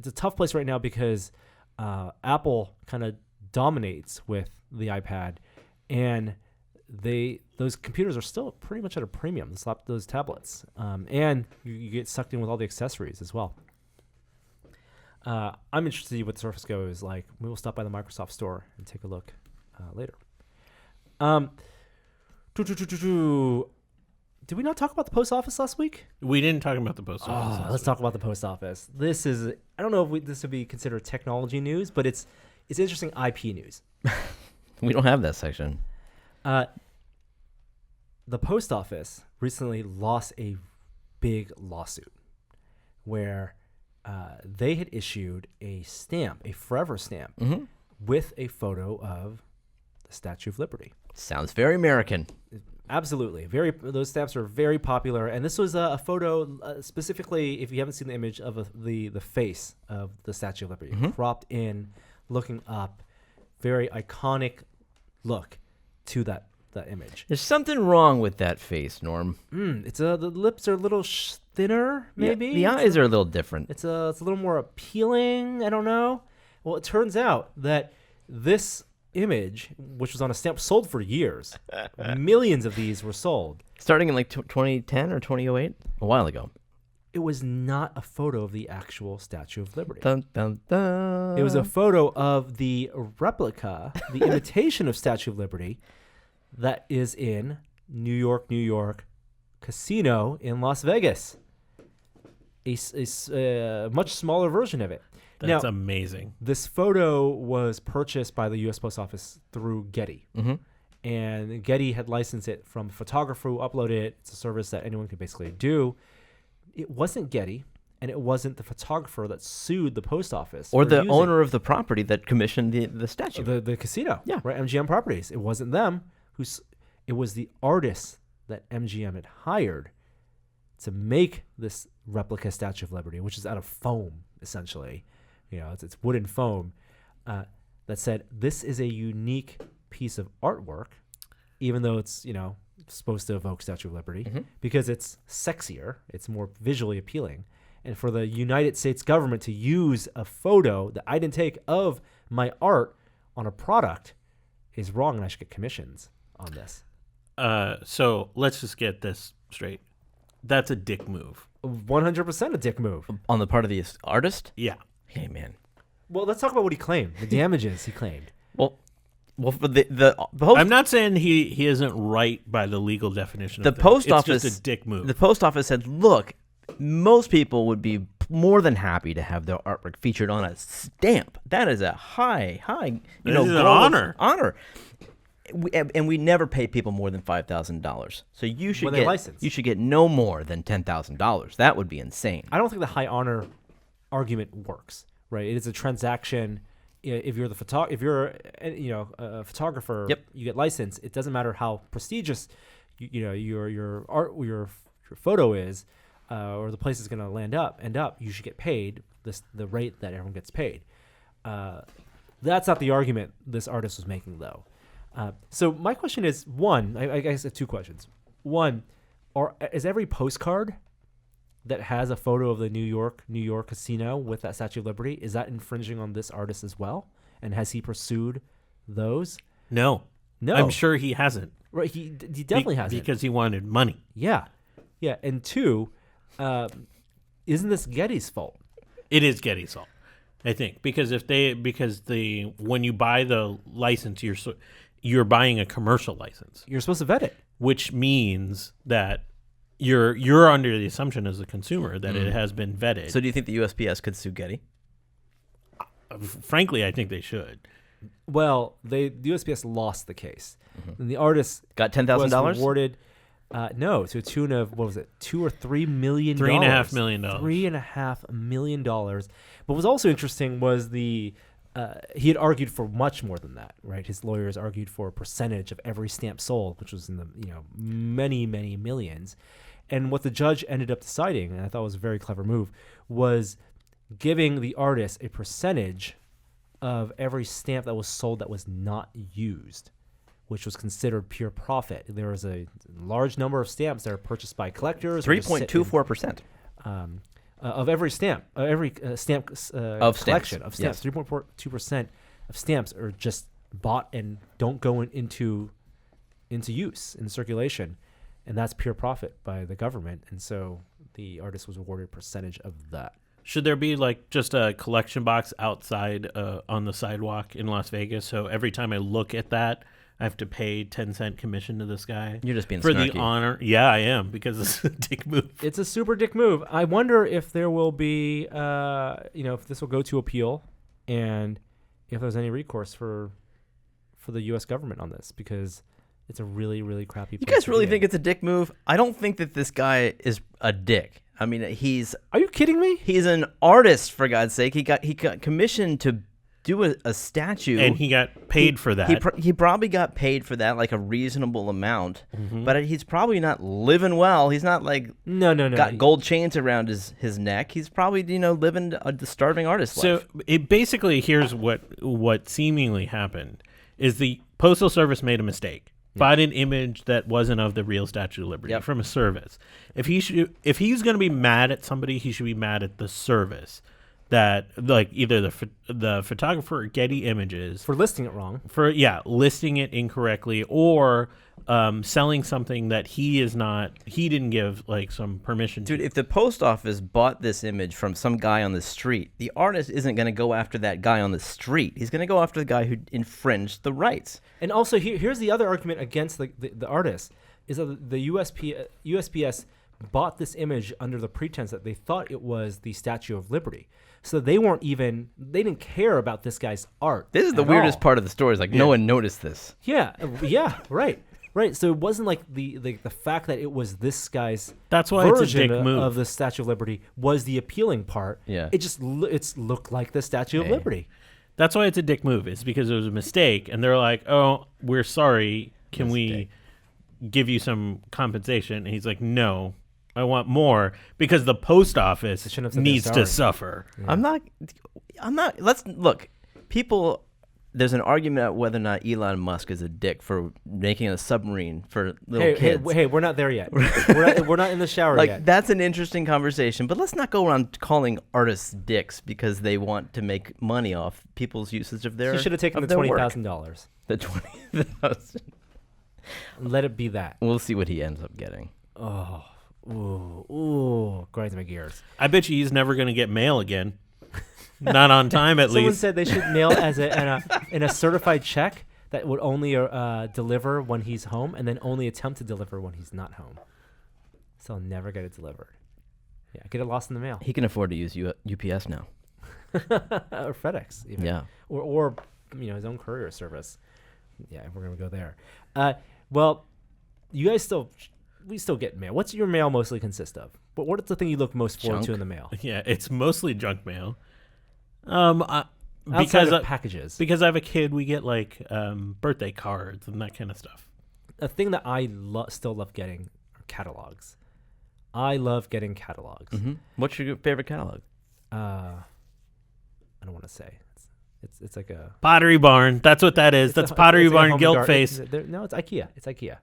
a tough place right now because Apple kind of dominates with the iPad, and those computers are still pretty much at a premium. Those tablets, and you get sucked in with all the accessories as well. I'm interested to see what the Surface Go is like. We will stop by the Microsoft store and take a look later. Did we not talk about the post office last week? We didn't talk about the post office. Let's talk about the post office. This is, I don't know if this would be considered technology news, but it's interesting IP news. We don't have that section. The post office recently lost a big lawsuit where they had issued a stamp, a forever stamp, with a photo of the Statue of Liberty. Sounds very American. Absolutely. Those stamps are very popular. And this was a photo, specifically, if you haven't seen the image of the face of the Statue of Liberty, cropped in, looking up, very iconic look to that image. There's something wrong with that face, Norm. It's the lips are a little thinner, maybe. Yeah, the eyes are a little different. It's a little more appealing. I don't know. Well, it turns out that this image, which was on a stamp, sold for years. Millions of these were sold. Starting in like 2010 or 2008? A while ago. It was not a photo of the actual Statue of Liberty. Dun, dun, dun. It was a photo of the replica, the imitation of Statue of Liberty that is in New York casino in Las Vegas. A much smaller version of it. That's now, amazing. This photo was purchased by the U.S. Post Office through Getty. And Getty had licensed it from a photographer who uploaded it. It's a service that anyone can basically do. It wasn't Getty, and it wasn't the photographer that sued the post office. Or the using owner of the property that commissioned the statue. the casino. Yeah. Right, MGM Properties. It wasn't them It was the artists that MGM had hired to make this replica Statue of Liberty, which is out of foam, essentially. It's wooden foam, that said, this is a unique piece of artwork, even though it's, supposed to evoke Statue of Liberty, because it's sexier, it's more visually appealing. And for the United States government to use a photo that I didn't take of my art on a product is wrong, and I should get commissions on this. So let's just get this straight. That's a dick move. 100% a dick move. On the part of the artist? Yeah. Hey, man. Well, let's talk about what he claimed, the damages he claimed. Well, for the post, I'm not saying he isn't right by the legal definition. The of post it's office, just a dick move. The post office said, "Look, most people would be more than happy to have their artwork featured on a stamp. That is a high, This is an honor. And we never pay people more than $5,000. So you should When they license. you should get no more than $10,000. That would be insane. I don't think the high honor argument works. Right? It is a transaction. If you're a photographer, Yep. you get licensed. It doesn't matter how prestigious your art, your photo is, or the place is going to end up. You should get paid the rate that everyone gets paid. That's not the argument this artist was making, though. So my question is, one, I guess I have two questions. One, is every postcard that has a photo of the New York casino with that Statue of Liberty, is that infringing on this artist as well? And has he pursued those? No. I'm sure he hasn't. Right, he definitely hasn't. Because he wanted money. Yeah. And two, isn't this Getty's fault? It is Getty's fault, I think, because when you buy the license, you're buying a commercial license. You're supposed to vet it, which means that you're under the assumption as a consumer that it has been vetted. So do you think the USPS could sue Getty? Frankly, I think they should. Well, the USPS lost the case, and the artist got $10,000. Was awarded, no, to a tune of what was it, $2 or $3 million? $3.5 million. $3.5 million. What was also interesting was he had argued for much more than that, right? His lawyers argued for a percentage of every stamp sold, which was in the many, many millions. And what the judge ended up deciding, and I thought was a very clever move, was giving the artist a percentage of every stamp that was sold that was not used, which was considered pure profit. There was a large number of stamps that are purchased by collectors. 3.24%. Of every stamp, every stamp collection of stamps. 3.42% of stamps are just bought and don't go into use, in circulation. And that's pure profit by the government. And so the artist was awarded a percentage of that. Should there be just a collection box outside on the sidewalk in Las Vegas? So every time I look at that, I have to pay 10-cent commission to this guy. You're just being for snarky. The honor. Yeah, I am, because it's a dick move. It's a super dick move. I wonder if there will be, if this will go to appeal, and if there's any recourse for the U.S. government on this, because it's a really, really crappy. You guys really think it's a dick move? I don't think that this guy is a dick. I mean, Are you kidding me? He's an artist, for God's sake. He got commissioned to do a statue, and he got paid for that. He probably got paid for that, like a reasonable amount. But he's probably not living well. He's not no got gold chains around his neck. He's probably living the starving artist life. So it basically, here's what seemingly happened is the Postal Service made a mistake. Bought an image that wasn't of the real Statue of Liberty from a service. If he's going to be mad at somebody, he should be mad at the service that, either the photographer or Getty Images for listing it wrong, listing it incorrectly, or selling something that he didn't give some permission to. Dude, if the post office bought this image from some guy on the street, the artist isn't going to go after that guy on the street. He's going to go after the guy who infringed the rights. And also, here's the other argument against the artist, is that the USPS bought this image under the pretense that they thought it was the Statue of Liberty. So they didn't care about this guy's art. This is the weirdest part of the story. Is no one noticed this. Yeah, right. So it wasn't the fact that it was this guy's That's why it's a dick version move. of the Statue of Liberty was the appealing part. Yeah. It just it's looked like the Statue of Liberty. That's why it's a dick move. It's because it was a mistake, and they're like, "Oh, we're sorry. Can we give you some compensation. And he's like, no, I want more because the post office shouldn't have said needs they're to sorry. suffer. I'm not. Let's look. People, there's an argument about whether or not Elon Musk is a dick for making a submarine for little kids. Hey, we're not there yet. we're not in the shower Like, yet. that's an interesting conversation, but let's not go around calling artists dicks because they want to make money off people's usage of their. You should have taken of the their work. $20,000. The 20,000. Let it be that. We'll see what he ends up getting. Oh, ooh, grinds my gears. I bet you he's never going to get mail again. Not on time, at Someone least. said they should mail as in a certified check that would only deliver when he's home, and then only attempt to deliver when he's not home. So I'll never get it delivered. Yeah, get it lost in the mail. He can afford to use UPS now. Or FedEx, even. Yeah. Or his own courier service. Yeah, we're gonna go there. Well, you guys we still get mail. What's your mail mostly consist of? What's the thing you look most forward Junk. to in the mail? Yeah, it's mostly junk mail. Outside Because of packages. because I have a kid, we get like birthday cards and that kind of stuff. A thing that I still love getting are catalogs. I love getting catalogs. Mm-hmm. What's your favorite catalog? I don't want to say. It's like a Pottery Barn. That's what that is. That's Pottery it's like a Barn home guilt and face. No, it's IKEA. It's IKEA.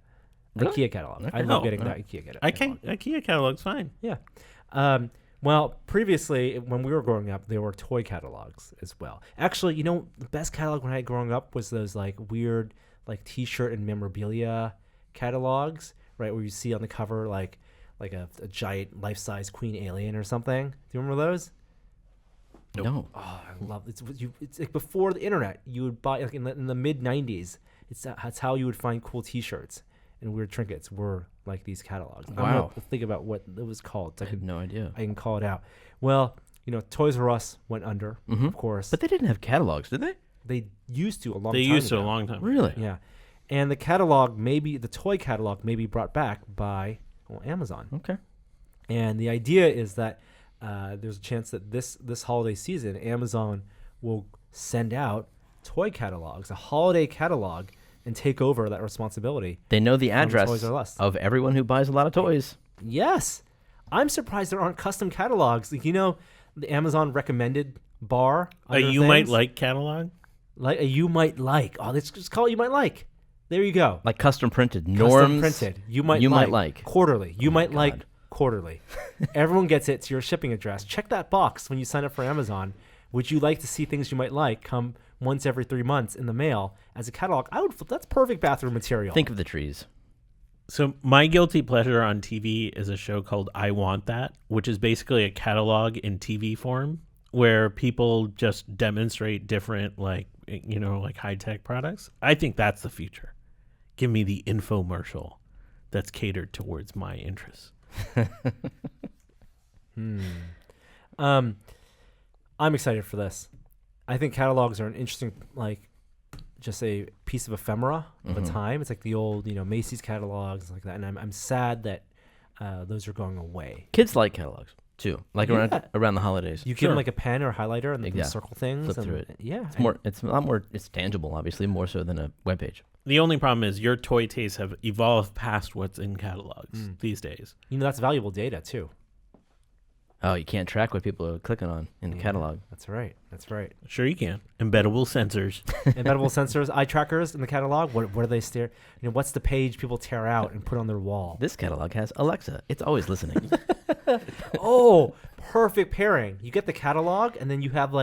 Really? IKEA catalog. Okay. I love Oh, getting alright. the IKEA catalog. IKEA catalog's fine. Yeah. Well, previously, when we were growing up, there were toy catalogs as well. Actually, the best catalog when I had growing up was those like weird like T-shirt and memorabilia catalogs, right? Where you see on the cover like a giant life-size queen alien or something. Do you remember those? Nope. No. Oh, I love it. It's like before the internet. You would buy like in the mid '90s. That's how you would find cool T-shirts and weird trinkets were like these catalogs. I'm Wow. gonna think about what it was called. I have no idea. I can call it out. Well, Toys R Us went under, of course. But they didn't have catalogs, did they? They used to a long They time used to ago. a long time. Really? Yeah. And the toy catalog may be brought back by Amazon. Okay. And the idea is that there's a chance that this holiday season, Amazon will send out toy catalogs, a holiday catalog, and take over that responsibility. They know the address Toys R Us. of everyone who buys a lot of toys. Yes. I'm surprised there aren't custom catalogs. Like, the Amazon recommended bar. A under You Might things? Like catalog? Like a You Might Like. Oh, let's just call it You Might Like. There you go. Like custom printed. Custom Norms. printed. You might like. quarterly. You might like God. quarterly. Everyone gets it to your shipping address. Check that box when you sign up for Amazon. Would you like to see things you might like come once every 3 months in the mail as a catalog? That's perfect bathroom material. Think of the trees. So my guilty pleasure on TV is a show called I Want That, which is basically a catalog in TV form where people just demonstrate different like high-tech products. I think that's the future. Give me the infomercial that's catered towards my interests. I'm excited for this. I think catalogs are an interesting, just a piece of ephemera of a time. It's like the old, Macy's catalogs like that. And I'm sad that those are going away. Kids like catalogs too, like Yeah. around the holidays. You give them like a pen or highlighter and they can Yeah. circle things. Flip and, through it. Yeah. It's a lot more. It's tangible, obviously, more so than a webpage. The only problem is your toy tastes have evolved past what's in catalogs these days. that's valuable data too. Oh, you can't track what people are clicking on in the catalog. That's right. That's right. Sure you can. Embeddable sensors. Embeddable sensors, eye trackers in the catalog. What do they stare? What's the page people tear out and put on their wall? This catalog has Alexa. It's always listening. Oh, perfect pairing. You get the catalog, and then you have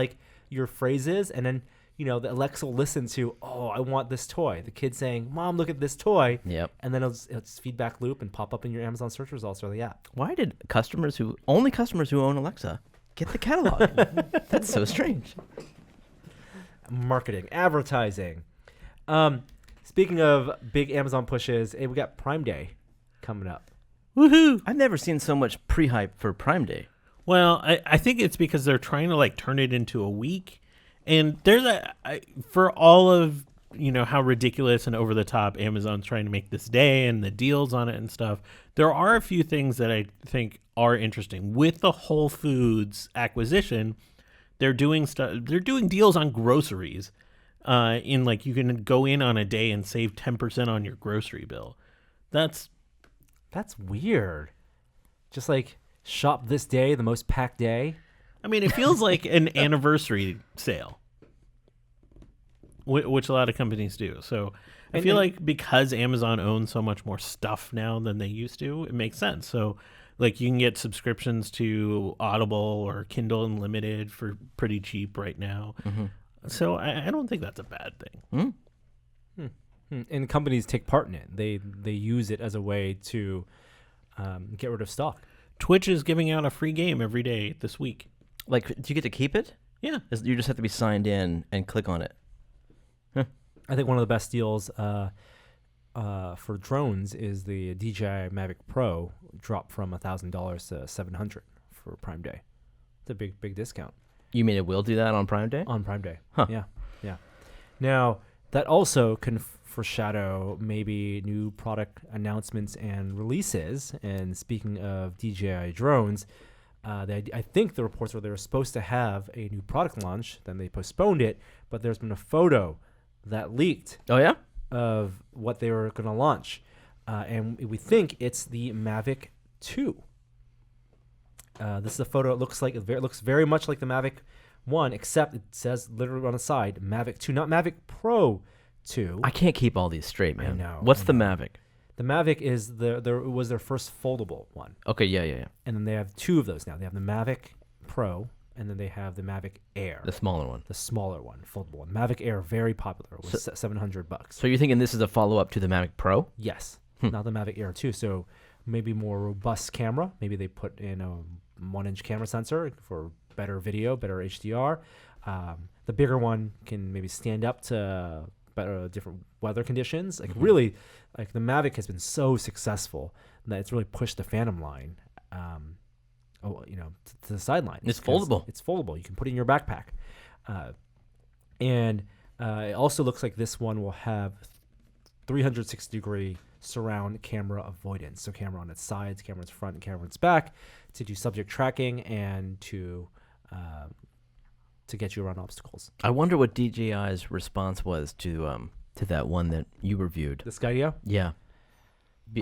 your phrases, and then the Alexa will listen to, oh, I want this toy. The kid saying, Mom, look at this toy. Yep. And then it's feedback loop and pop up in your Amazon search results or the app. Why did only customers who own Alexa get the catalog? That's so strange. Marketing, advertising. Speaking of big Amazon pushes, hey, we got Prime Day coming up. Woohoo! I've never seen so much pre-hype for Prime Day. Well, I think it's because they're trying to turn it into a week. And there's for all of, how ridiculous and over the top Amazon's trying to make this day and the deals on it and stuff, there are a few things that I think are interesting. With the Whole Foods acquisition, they're doing deals on groceries. You can go in on a day and save 10% on your grocery bill. That's weird. Just like shop this day, the most packed day. I mean, it feels like an anniversary sale, which a lot of companies do. So I feel like because Amazon owns so much more stuff now than they used to, it makes sense. So like you can get subscriptions to Audible or Kindle Unlimited for pretty cheap right now. So I don't think that's a bad thing. And companies take part in it. They use it as a way to get rid of stock. Twitch is giving out a free game every day this week. Like, do you get to keep it? Yeah. You just have to be signed in and click on it. I think one of the best deals for drones is the DJI Mavic Pro dropped from $1,000 to $700 for Prime Day. It's a big discount. You mean it will do that on Prime Day? On Prime Day. Huh. Yeah. Now, that also can foreshadow maybe new product announcements and releases. And speaking of DJI drones, I think the reports were they were supposed to have a new product launch, then they postponed it, but there's been a photo that leaked Oh, yeah? of what they were going to launch. And we think it's the Mavic 2. This is a photo. It looks very much like the Mavic 1, except it says literally on the side, Mavic 2, not Mavic Pro 2. I can't keep all these straight, man. I know. What's the Mavic? The Mavic is was their first foldable one. Okay, yeah. And then they have two of those now. They have the Mavic Pro, and then they have the Mavic Air. The smaller one. The smaller one, foldable one. Mavic Air, very popular, was $700. So you're thinking this is a follow-up to the Mavic Pro? Yes, not the Mavic Air 2. So maybe more robust camera. Maybe they put in a 1-inch camera sensor for better video, better HDR. The bigger one can maybe stand up to better different weather conditions. Like really, like the Mavic has been so successful that it's really pushed the Phantom line, to the sideline. It's foldable. It's foldable. You can put it in your backpack, and it also looks like this one will have 360-degree surround camera avoidance. So camera on its sides, camera on its front, and camera on its back to do subject tracking and to get you around obstacles. I wonder what DJI's response was to that one that you reviewed. The Skydio? Yeah.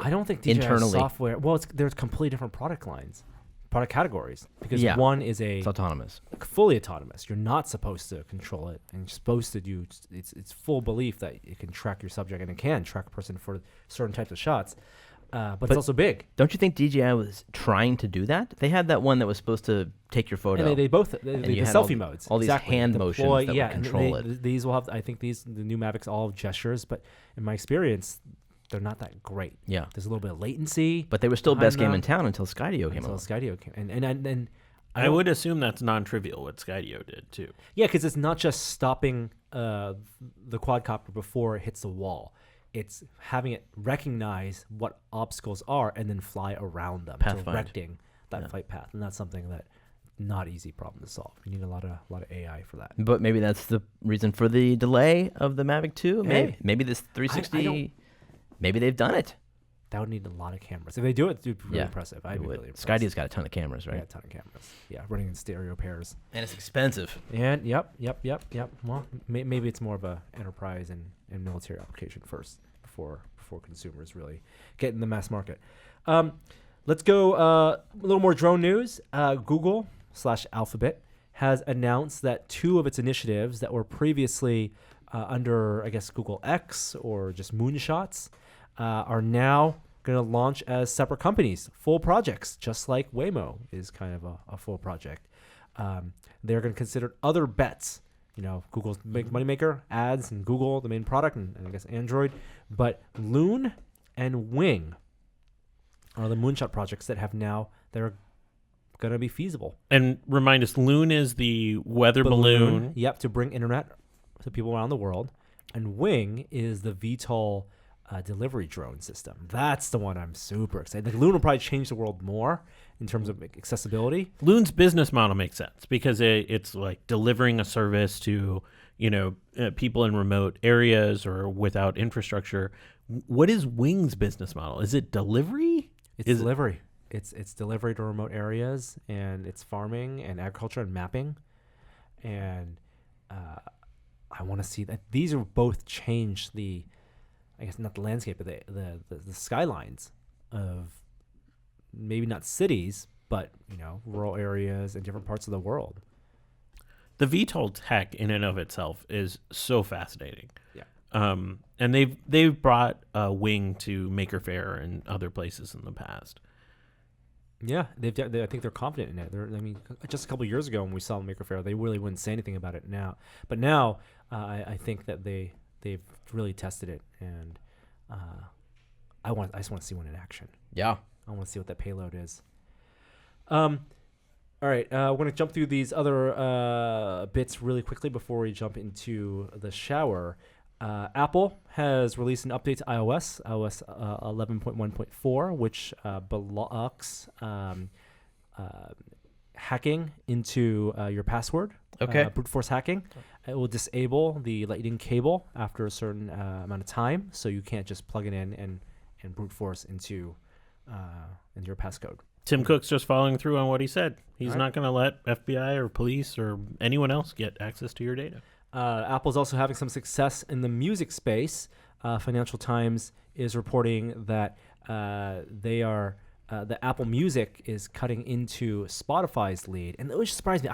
I don't think DJI internally software. Well, there's completely different product lines, product categories, because Yeah. one is It's autonomous. fully autonomous. You're not supposed to control it, and you're supposed to do. It's full belief that it can track your subject, and it can track a person for certain types of shots. But it's also big. Don't you think DJI was trying to do that? They had that one that was supposed to take your photo. And they both the you had selfie modes. all these exactly. hand motions that would control it. These will have. I think the new Mavics all have gestures, but in my experience, they're not that great. Yeah. There's a little bit of latency. But they were still best game them. in town until Skydio came Until along. Skydio came, and I would assume that's non-trivial what Skydio did too. yeah, because it's not just stopping the quadcopter before it hits the wall. It's having it recognize what obstacles are and then fly around them, Pathfind. directing that flight path, and that's something that not easy problem to solve. You need a lot of AI for that. But maybe that's the reason for the delay of the Mavic 2. Hey. Maybe this 360. Maybe they've done it. That would need a lot of cameras. If they do it, it'd be really Yeah, impressive. I'd It be would. really impressed. Skydio's got a ton of cameras, right? Yeah, a ton of cameras. Yeah, running in stereo pairs. And it's expensive. And yep. Well, maybe it's more of a enterprise and military application first before consumers really get in the mass market. Let's go a little more drone news. Google/Alphabet has announced that two of its initiatives that were previously under, I guess, Google X or just moonshots are now going to launch as separate companies, full projects, just like Waymo is kind of a full project. They're going to consider other bets. Google's big moneymaker, ads, and Google, the main product, and I guess Android. But Loon and Wing are the moonshot projects that are going to be feasible. And remind us, Loon is the weather balloon. Yep, to bring internet to people around the world. And Wing is the VTOL delivery drone system. That's the one I'm super excited. Like, Loon will probably change the world more in terms of accessibility. Loon's business model makes sense because it's like delivering a service to people in remote areas or without infrastructure. What is Wing's business model? Is it delivery? It's delivery. It's delivery to remote areas, and it's farming and agriculture and mapping. And I want to see that these are both change the I guess not the landscape, but the skylines of maybe not cities, but rural areas and different parts of the world. The VTOL tech in and of itself is so fascinating. Yeah. And they've brought Wing to Maker Faire and other places in the past. Yeah, I think they're confident in it. Just a couple of years ago when we saw Maker Faire, they really wouldn't say anything about it now. But now, I think that they've really tested it, and I just want to see one in action. Yeah. I want to see what that payload is. All right, we're going to jump through these other bits really quickly before we jump into the shower. Apple has released an update to iOS 11.1.4, which blocks hacking into your password. Okay. Brute force hacking. It will disable the lightning cable after a certain amount of time, so you can't just plug it in and brute force into your passcode. Tim Cook's just following through on what he said. He's All right. not going to let FBI or police or anyone else get access to your data. Apple's also having some success in the music space. Financial Times is reporting that the Apple Music is cutting into Spotify's lead, and it was surprised me.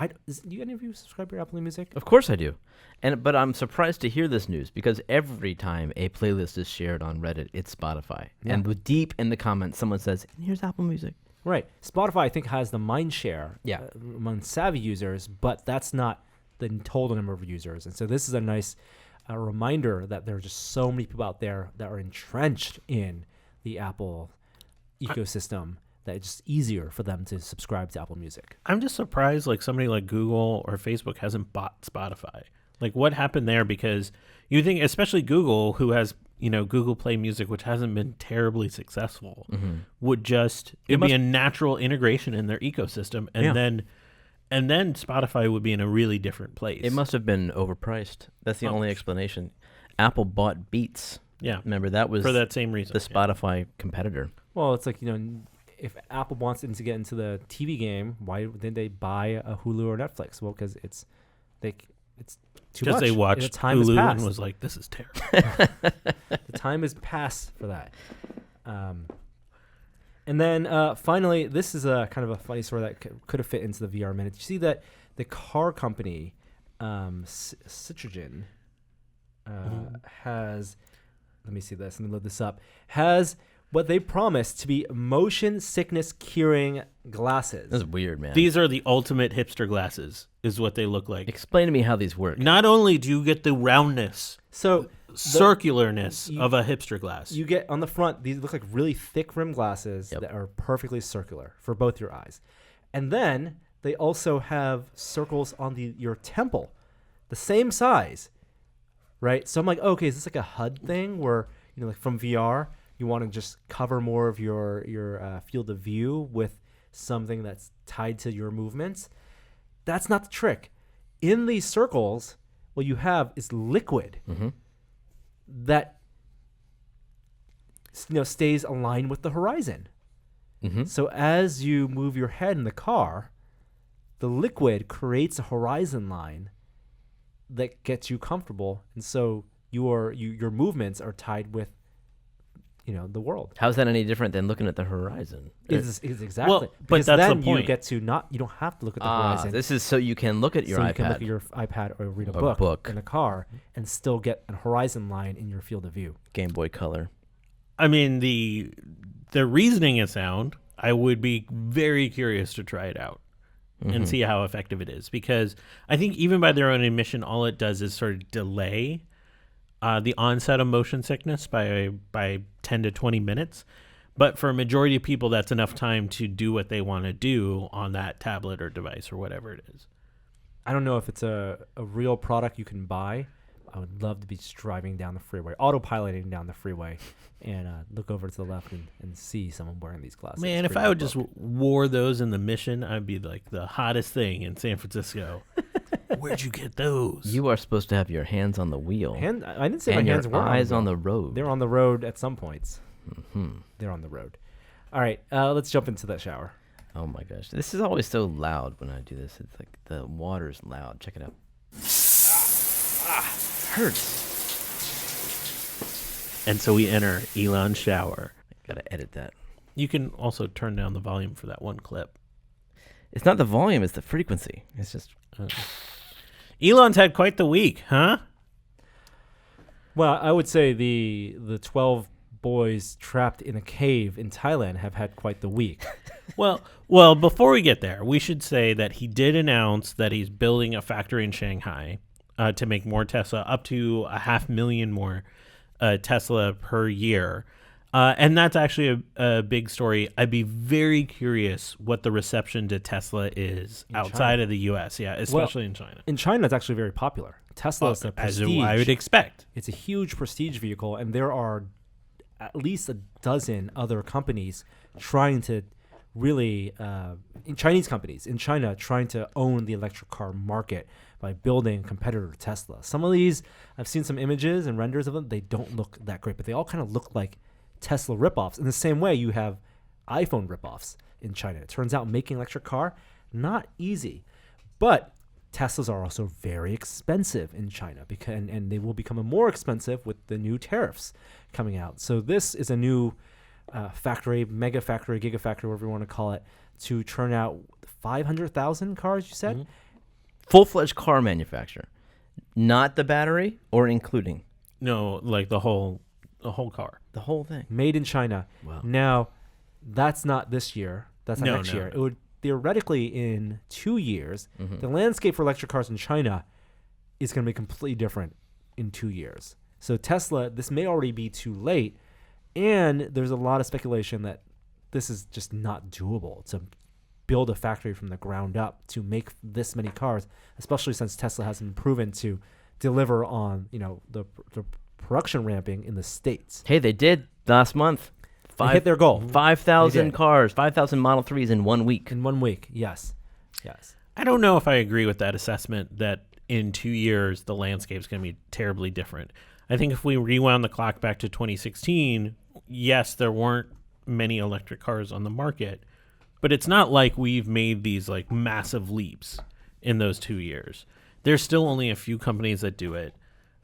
Do any of you subscribe to your Apple Music? Of course I do. But I'm surprised to hear this news because every time a playlist is shared on Reddit, it's Spotify. Yeah. And deep in the comments, someone says, here's Apple Music. Right. Spotify, I think, has the mind share Yeah. among savvy users, but that's not the total number of users. And so this is a nice reminder that there are just so many people out there that are entrenched in the Apple ecosystem that it's just easier for them to subscribe to Apple Music. I'm just surprised like somebody like Google or Facebook hasn't bought Spotify. Like what happened there? Because you think, especially Google, who has Google Play Music, which hasn't been terribly successful, would just it'd be a natural integration in their ecosystem, and then Spotify would be in a really different place. It must have been overpriced. That's the only explanation. Apple bought Beats. Yeah. Remember, that was for that same reason. the Spotify competitor. Well, it's like, if Apple wants them to get into the TV game, why didn't they buy a Hulu or Netflix? Well, because it's too much. Because they watched The time has Hulu and passed. was like, this is terrible. The time has passed for that. And then finally, this is a kind of a funny story that could have fit into the VR minute. You see that the car company, Citroën, has, let me see this, let me load this up, has what they promised to be motion sickness curing glasses. That's weird, man. These are the ultimate hipster glasses, is what they look like. Explain to me how these work. Not only do you get the roundness, So circularness of a hipster glass. you get on the front, these look like really thick rim glasses Yep. that are perfectly circular for both your eyes. And then they also have circles on your temple, the same size, right? So I'm like, okay, is this like a HUD thing where, like from VR, you want to just cover more of your field of view with something that's tied to your movements? That's not the trick. In these circles, what you have is liquid that stays aligned with the horizon. So as you move your head in the car, the liquid creates a horizon line that gets you comfortable, and so your movements are tied with the world. How's that any different than looking at the horizon? Is exactly. Well, but because that's the then point. you get to you don't have to look at the horizon. This is so you can look at your so iPad. you can look at your iPad or read a Or book. in a car and still get a horizon line in your field of view. Game Boy Color. I mean, the reasoning is sound. I would be very curious to try it out and see how effective it is, because I think even by their own admission, all it does is sort of delay the onset of motion sickness by 10 to 20 minutes. But for a majority of people, that's enough time to do what they want to do on that tablet or device or whatever it is. I don't know if it's a real product you can buy. I would love to be just driving down the freeway, autopiloting down the freeway, and look over to the left and see someone wearing these glasses. Man, if Reading I a would just book. wore those in the Mission, I'd be like the hottest thing in San Francisco. Where'd you get those? You are supposed to have your hands on the wheel I didn't say and my your hands were eyes on the the road. They're on the road at some points. They're on the road. All right, let's jump into that shower. Oh my gosh, this is always so loud when I do this. It's like the water's loud. Check it out. Hurts. And so we enter Elon's shower. Gotta edit that. You can also turn down the volume for that one clip. It's not the volume; it's the frequency. It's just. Elon's had quite the week, huh? Well, I would say the 12 boys trapped in a cave in Thailand have had quite the week. Well, before we get there, we should say that he did announce that he's building a factory in Shanghai to make more Tesla, up to 500,000 more Tesla per year. And that's actually a big story. I'd be very curious what the reception to Tesla is outside of the U.S. Yeah, especially in China. In China, it's actually very popular. Tesla is a As prestige. I would expect. It's a huge prestige vehicle, and there are at least a dozen other companies trying to really, Chinese companies in China trying to own the electric car market by building a competitor to Tesla. Some of these, I've seen some images and renders of them. They don't look that great, but they all kind of look like Tesla ripoffs. In the same way, you have iPhone ripoffs in China. It turns out making an electric car, not easy. But Teslas are also very expensive in China, and they will become more expensive with the new tariffs coming out. So this is a new factory, mega factory, gigafactory, whatever you want to call it, to turn out 500,000 cars, you said? Mm-hmm. Full-fledged car manufacturer. Not the battery or including? No, like the whole car. The whole thing. Made in China. Wow. Now, that's not this year. That's not next year. It would theoretically, in 2 years, the landscape for electric cars in China is going to be completely different in 2 years. So Tesla, this may already be too late, and there's a lot of speculation that this is just not doable to build a factory from the ground up to make this many cars, especially since Tesla hasn't proven to deliver on, the production ramping in the States. Hey, they did last month. They hit their goal. 5,000 cars, 5,000 Model 3s in 1 week. In 1 week, yes. I don't know if I agree with that assessment that in 2 years the landscape's going to be terribly different. I think if we rewound the clock back to 2016, yes, there weren't many electric cars on the market, but it's not like we've made these like massive leaps in those 2 years. There's still only a few companies that do it.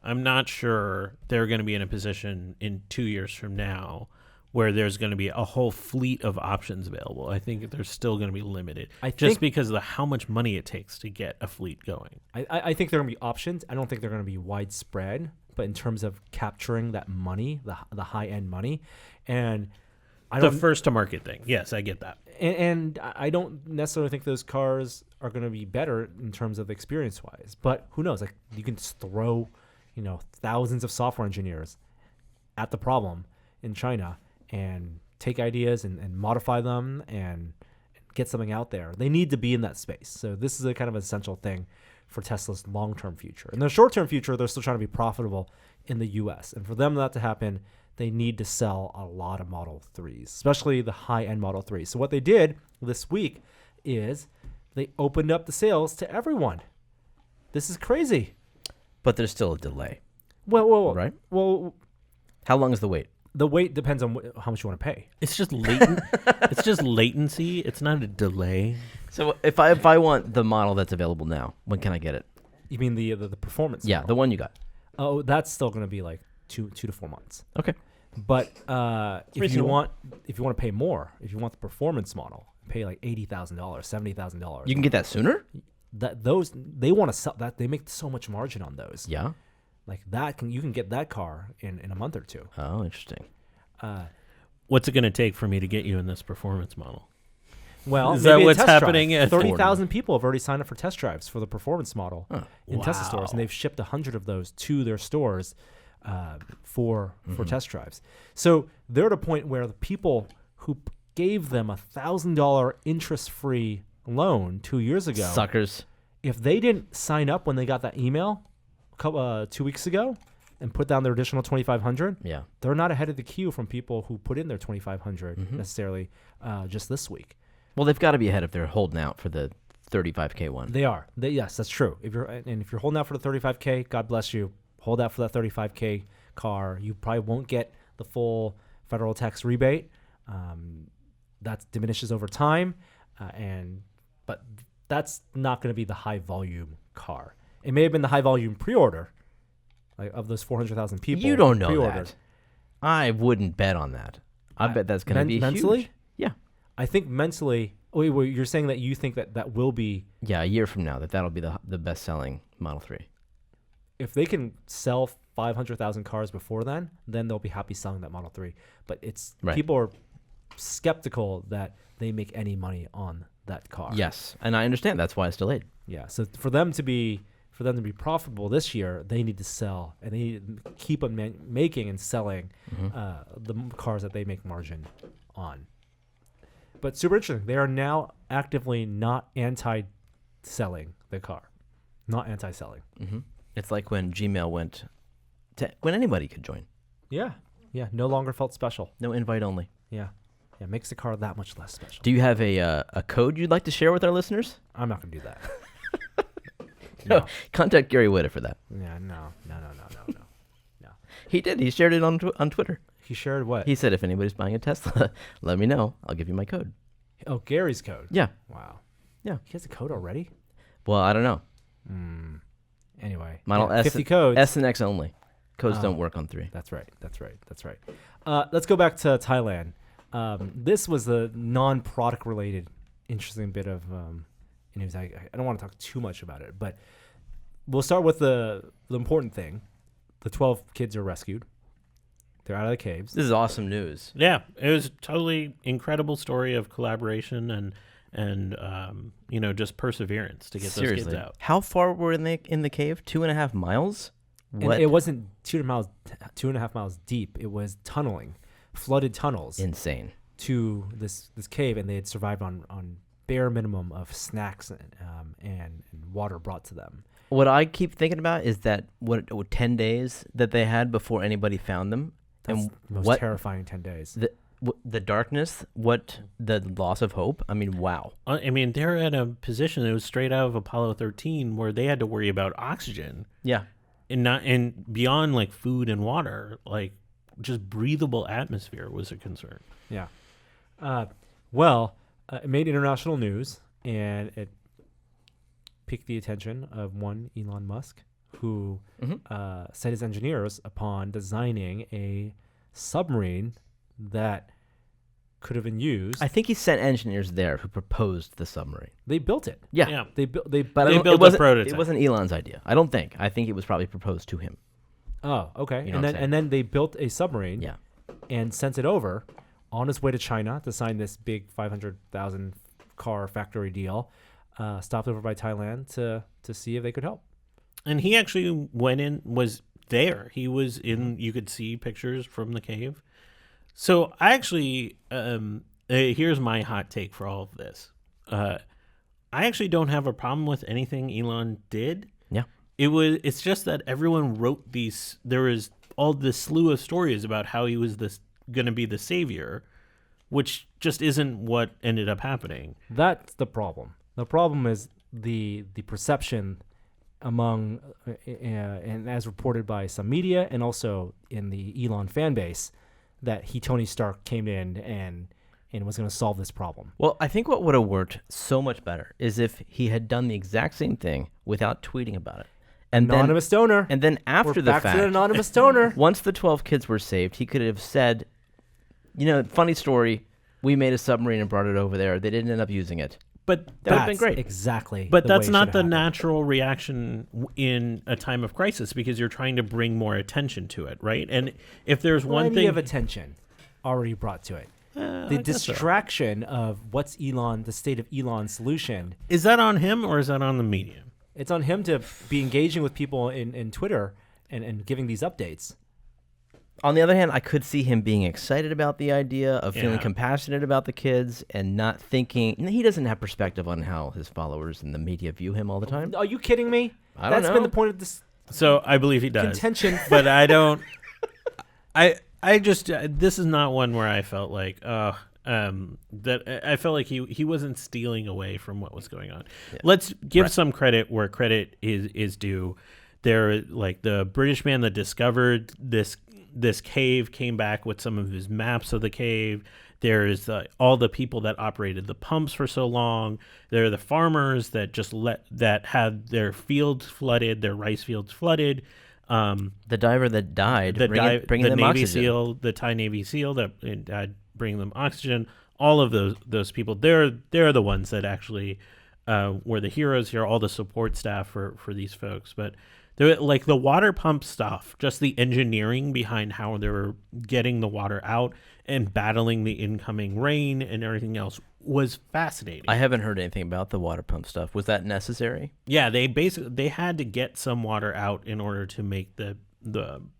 I'm not sure they're going to be in a position in 2 years from now where there's going to be a whole fleet of options available. I think they're still going to be limited just because of how much money it takes to get a fleet going. I think there are going to be options. I don't think they're going to be widespread, but in terms of capturing that money, the high-end money, and the first-to-market thing. Yes, I get that. And I don't necessarily think those cars are going to be better in terms of experience-wise. But who knows? Like, you can just throw, thousands of software engineers at the problem in China and take ideas and modify them and get something out there. They need to be in that space. So this is a kind of essential thing for Tesla's long-term future. In their short-term future, they're still trying to be profitable in the U.S. And for them that to happen, they need to sell a lot of Model 3s, especially the high-end Model 3s. So what they did this week is they opened up the sales to everyone. This is crazy. But there's still a delay. Well, right? Well, how long is the wait? The wait depends on how much you want to pay. It's just latent. It's just latency. It's not a delay. So if I want the model that's available now, when can I get it? You mean the performance? Yeah, model? the one you got. Oh, that's still going to be like 2 to 4 months. Okay. But if you want to pay more, if you want the performance model, pay like $80,000, $70,000. You can get that sooner? They want to sell that. They make so much margin on those. Yeah. Like you can get that car in a month or two. Oh, interesting. What's it going to take for me to get you in this performance model? Well, is that what's happening at 30,000 people have already signed up for test drives for the performance model in Tesla stores, and they've shipped 100 of those to their stores for test drives. So they're at a point where the people who gave them $1,000 interest-free loan 2 years ago, suckers, if they didn't sign up when they got that email 2 weeks ago and put down their additional $2,500, they're not ahead of the queue from people who put in their $2,500 necessarily just this week. Well, they've got to be ahead if they're holding out for the 35K one. They are. Yes, that's true. If you're holding out for the 35K, God bless you. Hold out for that 35K car. You probably won't get the full federal tax rebate. That diminishes over time, but that's not going to be the high volume car. It may have been the high volume pre-order, like of those 400,000 people. You don't know pre-ordered. that. I wouldn't bet on that. I bet that's going to be mentally? huge. Yeah. I think mentally. Wait, you're saying that you think that will be. Yeah, a year from now, that'll be the best-selling Model 3. If they can sell 500,000 cars before then they'll be happy selling that Model 3. But people are skeptical that they make any money on that car. Yes, and I understand that's why it's delayed. Yeah, so for them to be profitable this year, they need to sell and they need to keep on making and selling the cars that they make margin on. But super interesting. They are now actively not anti-selling the car, not anti-selling. Mm-hmm. It's like when Gmail went when anybody could join. Yeah, no longer felt special. No invite only. Yeah, makes the car that much less special. Do you have a code you'd like to share with our listeners? I'm not gonna do that. No. Contact Gary Whitta for that. Yeah, no. He did. He shared it on Twitter. He shared what? He said, if anybody's buying a Tesla, let me know. I'll give you my code. Oh, Gary's code. Yeah. Wow. Yeah. He has a code already? Well, I don't know. Anyway. Model S, 50 codes. S and X only. Codes don't work on 3. That's right. Let's go back to Thailand. This was a non-product related interesting bit of news. I don't want to talk too much about it, but we'll start with the important thing. The 12 kids are rescued. They're out of the caves. This is awesome news. Yeah, it was a totally incredible story of collaboration and just perseverance to get those kids out. How far were in the cave? 2.5 miles? And it wasn't 2.5 miles deep. It was tunneling, flooded tunnels. Insane. To this cave, and they had survived on bare minimum of snacks and water brought to them. What I keep thinking about is that 10 days that they had before anybody found them. That's and the most terrifying 10 days. The darkness, the loss of hope. I mean, wow. I mean, they're at a position that was straight out of Apollo 13 where they had to worry about oxygen. Yeah. And beyond like food and water, like just breathable atmosphere was a concern. Yeah. It made international news, and it piqued the attention of one Elon Musk, who set his engineers upon designing a submarine that could have been used. I think he sent engineers there who proposed the submarine. They built it. Yeah. They built a prototype. It wasn't Elon's idea. I don't think. I think it was probably proposed to him. Oh, okay. And then they built a submarine. Yeah. And sent it over on its way to China to sign this big 500,000 car factory deal. Stopped over by Thailand to see if they could help. And he actually was there. He was in, you could see pictures from the cave. So I actually, here's my hot take for all of this. I actually don't have a problem with anything Elon did. Yeah. It's just that everyone wrote these, there was all this slew of stories about how he was going to be the savior, which just isn't what ended up happening. That's the problem. The problem is the perception among, and as reported by some media and also in the Elon fan base, that Tony Stark came in and was going to solve this problem. Well, I think what would have worked so much better is if he had done the exact same thing without tweeting about it. And anonymous donor. And then after We're the back fact, to the anonymous donor. Once the 12 kids were saved, he could have said, funny story, we made a submarine and brought it over there. They didn't end up using it. But that would have been great. Exactly. But that's not the natural reaction in a time of crisis, because you're trying to bring more attention to it, right? And if there's one thing of attention already brought to it. The distraction of what's Elon, the state of Elon's solution. Is that on him or is that on the media? It's on him to be engaging with people in Twitter and giving these updates. On the other hand, I could see him being excited about the idea of feeling compassionate about the kids and not thinking. He doesn't have perspective on how his followers and the media view him all the time. Are you kidding me? I don't know. That's been the point of this. So I believe he does. Contention. But I don't. I just this is not one where I felt like that I felt like he wasn't stealing away from what was going on. Yeah. Let's give some credit where credit is due. There, like the British man that discovered this cave came back with some of his maps of the cave. There's all the people that operated the pumps for so long. There are the farmers that that had their fields flooded, their rice fields flooded. The diver that died, bringing the them Navy oxygen. SEAL, the Thai Navy SEAL that died, bringing them oxygen. All of those people, they're the ones that actually were the heroes here. All the support staff for these folks, but like the water pump stuff, just the engineering behind how they were getting the water out and battling the incoming rain and everything else was fascinating. I haven't heard anything about the water pump stuff. Was that necessary? Yeah, they had to get some water out in order to make the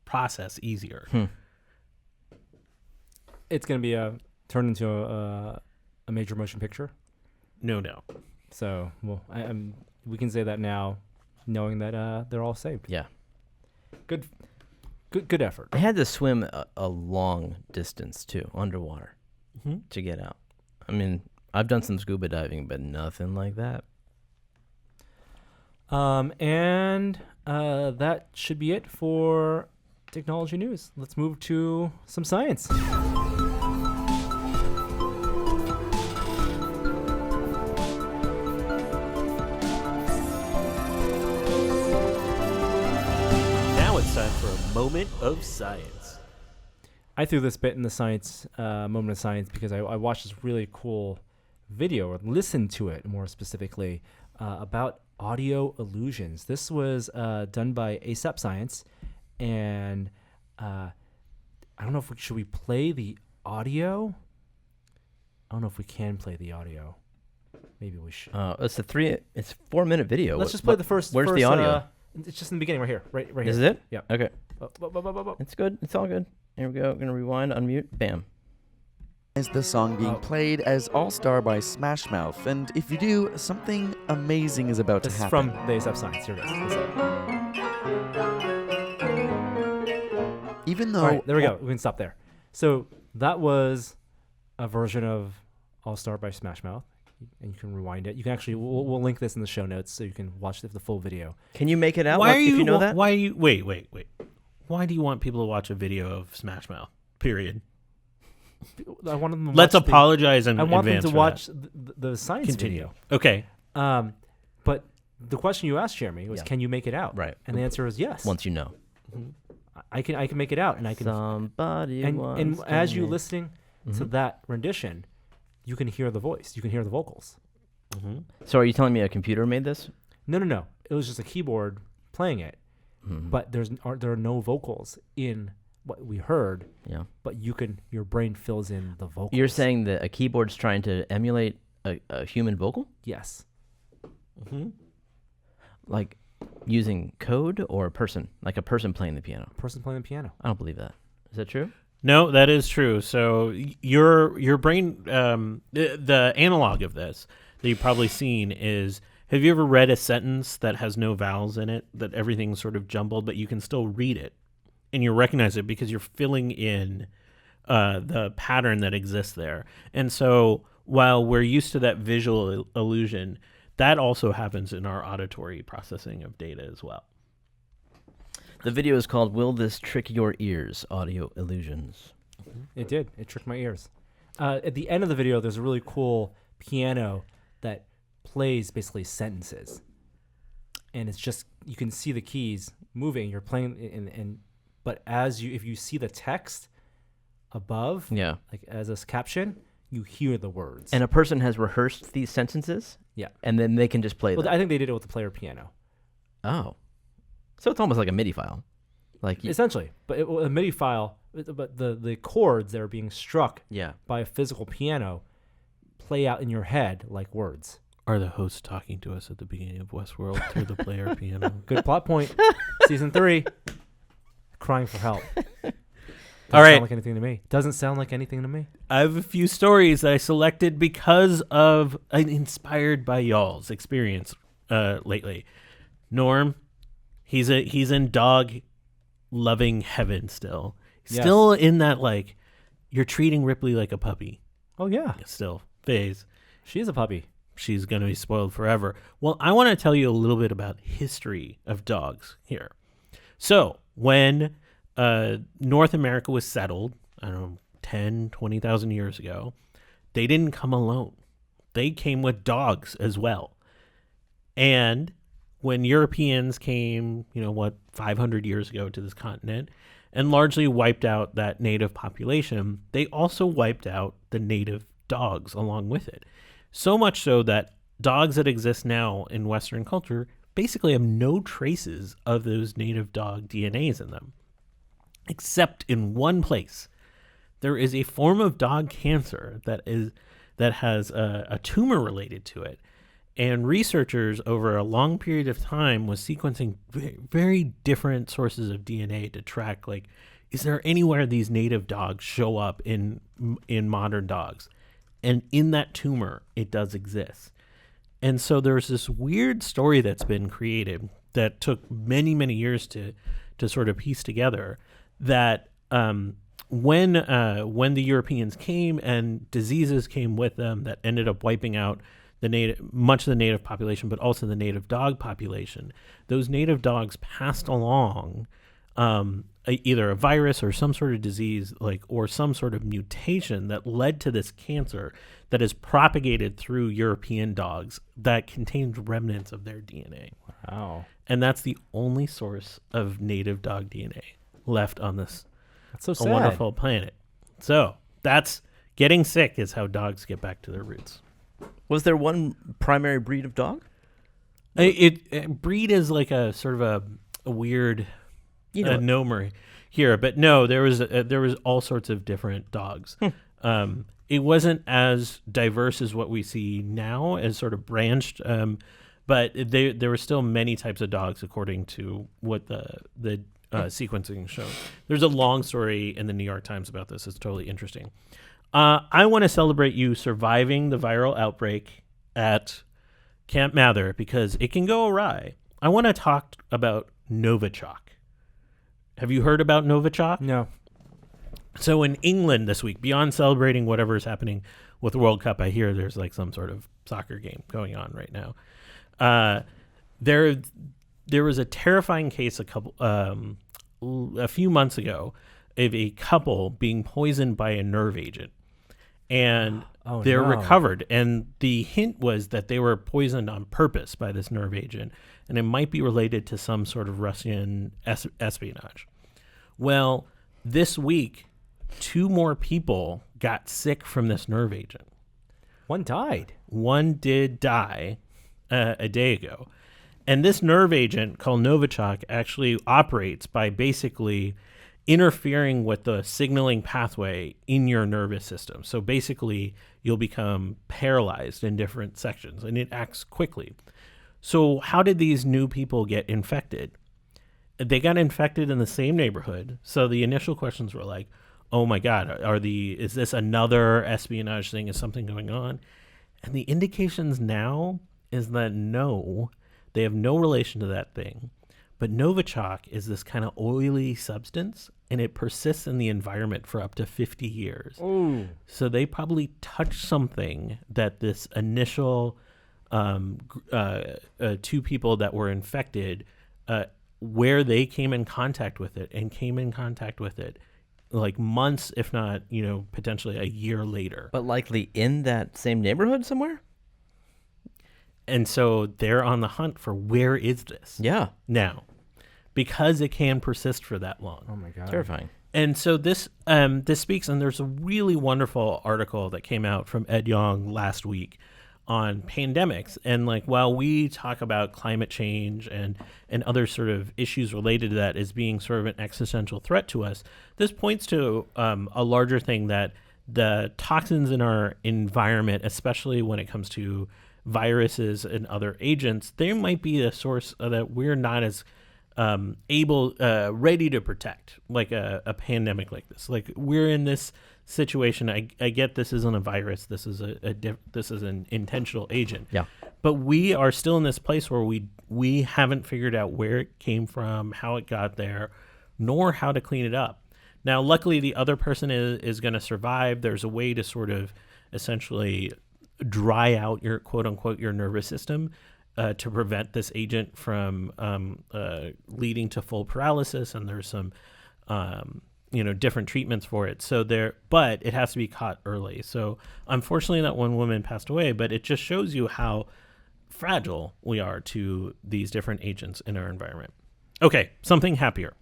process easier. It's going to be turned into a major motion picture. No doubt. So, well, we can say that now, knowing that they're all saved. Yeah. Good effort. They had to swim a long distance too, underwater, to get out. I mean, I've done some scuba diving, but nothing like that. And that should be it for technology news. Let's move to some science. Now it's time for a moment of science. I threw this bit in the science moment of science because I watched this really cool video, or listened to it more specifically, about audio illusions. This was done by ASAP Science, and I don't know if should we play the audio. I don't know if we can play the audio. Maybe we should. It's a 4-minute video. Let's just play the first. Where's the audio? It's just in the beginning, right here, right here. Is it? Yeah. Okay. Oh. It's good. It's all good. Here we go. Gonna rewind, unmute, bam. Is the song being played as All Star by Smash Mouth, and if you do, something amazing is about This to is happen. from the ASAP Science. Here it is. Even though All right, there we go. We can stop there. So that was a version of All Star by Smash Mouth, and you can rewind it. You can actually we'll link this in the show notes so you can watch the full video. Can you make it out? Why if are you you know that? Why are you wait? Why do you want people to watch a video of Smash Mouth? Period. I want them to Let's watch apologize in I want them advance to for watch that. the science Continue. video. Okay. But the question you asked, Jeremy, was, Yeah. can you make it out? Right. And the answer is yes. Once you know. I can make it out, and I can. Somebody And wants to as you make- listening to that rendition, you can hear the voice. You can hear the vocals. So are you telling me a computer made this? No. It was just a keyboard playing it, but there are no vocals in what we heard. Yeah. But your brain fills in the vocals. You're saying that a keyboard's trying to emulate a human vocal? yes. Like using code or a person? Like a person playing the piano? Person playing the piano. I don't believe that. Is that true? No, that is true. So your brain, the analog of this that you've probably seen is, have you ever read a sentence that has no vowels in it, that everything's sort of jumbled, but you can still read it and you recognize it because you're filling in the pattern that exists there. And so while we're used to that visual illusion, that also happens in our auditory processing of data as well. The video is called "Will This Trick Your Ears? Audio Illusions." It did. It tricked my ears. At the end of the video, there's a really cool piano that plays basically sentences, and it's just you can see the keys moving. You're playing, but if you see the text above, Yeah. like as a caption, you hear the words. And a person has rehearsed these sentences, yeah. and then they can just play Well, them. I think they did it with the player piano, Oh. So it's almost like a MIDI file. Like essentially. But a MIDI file, but the chords that are being struck yeah. by a physical piano play out in your head like words. Are the hosts talking to us at the beginning of Westworld through the player piano? Good plot point. Season 3. Crying for help. All right. Sound like anything to me. Doesn't sound like anything to me. I have a few stories that I selected because of inspired by y'all's experience lately. Norm, he's in dog loving heaven still. Yes. Still in that like you're treating Ripley like a puppy. Oh yeah, Still phase. she's a puppy. She's going to be spoiled forever. Well, I want to tell you a little bit about history of dogs here. So, when North America was settled, I don't know, 10, 20,000 years ago, they didn't come alone. They came with dogs as well. And when Europeans came, 500 years ago to this continent and largely wiped out that native population, they also wiped out the native dogs along with it. So much so that dogs that exist now in Western culture basically have no traces of those native dog DNAs in them, except in one place. There is a form of dog cancer that has a tumor related to it. And researchers over a long period of time was sequencing very different sources of DNA to track, like, is there anywhere these native dogs show up in modern dogs? And in that tumor, it does exist. And so there's this weird story that's been created that took many, many years to sort of piece together, that when the Europeans came and diseases came with them that ended up wiping out much of the native population, but also the native dog population, those native dogs passed along either a virus or some sort of disease, or some sort of mutation that led to this cancer that is propagated through European dogs that contains remnants of their DNA. Wow. And that's the only source of native dog DNA left on this That's so sad. wonderful planet. So that's getting sick is how dogs get back to their roots. Was there one primary breed of dog? Breed is like a sort of a weird nomer here, but no, there was all sorts of different dogs. It wasn't as diverse as what we see now, as sort of branched, but there were still many types of dogs according to what the sequencing showed. There's a long story in the New York Times about this. It's totally interesting. I want to celebrate you surviving the viral outbreak at Camp Mather because it can go awry. I want to talk about Novichok. Have you heard about Novichok? No. So in England this week, beyond celebrating whatever is happening with the World Cup, I hear there's like some sort of soccer game going on right now. There was a terrifying case a few months ago of a couple being poisoned by a nerve agent. And they're recovered. And the hint was that they were poisoned on purpose by this nerve agent, and it might be related to some sort of Russian espionage. Well, this week, 2 more people got sick from this nerve agent. One died. One did die a day ago. And this nerve agent called Novichok actually operates by basically interfering with the signaling pathway in your nervous system. So basically, you'll become paralyzed in different sections, and it acts quickly. So how did these new people get infected? They got infected in the same neighborhood. So the initial questions were like, oh my God, is this another espionage thing? Is something going on? And the indications now is that no, they have no relation to that thing. But Novichok is this kind of oily substance, and it persists in the environment for up to 50 years. Ooh. So they probably touched something that this initial 2 people that were infected, where they came in contact with it, like months, if not, potentially a year later. But likely in that same neighborhood somewhere? And so they're on the hunt for where is this? Yeah. Now, because it can persist for that long. Oh my God. Terrifying. And so this speaks, and there's a really wonderful article that came out from Ed Yong last week on pandemics. And like, while we talk about climate change and other sort of issues related to that as being sort of an existential threat to us, this points to a larger thing, that the toxins in our environment, especially when it comes to viruses and other agents, they might be a source that we're not as ready to protect, like a pandemic like this. Like, we're in this situation. I get this isn't a virus. This is this is an intentional agent. Yeah. But we are still in this place where we haven't figured out where it came from, how it got there, nor how to clean it up. Now, luckily, the other person is going to survive. There's a way to sort of essentially dry out your quote unquote your nervous system to prevent this agent from leading to full paralysis, and there's some different treatments for it. But it has to be caught early. So unfortunately, that one woman passed away. But it just shows you how fragile we are to these different agents in our environment. Okay, something happier.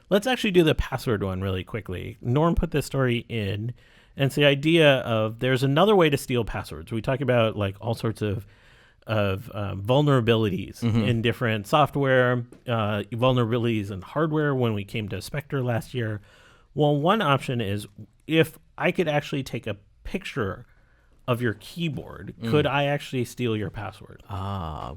Let's actually do the password one really quickly. Norm put this story in, and it's the idea of there's another way to steal passwords. We talk about like all sorts of vulnerabilities in different software, vulnerabilities in hardware when we came to Spectre last year. Well, one option is if I could actually take a picture of your keyboard, could I actually steal your password?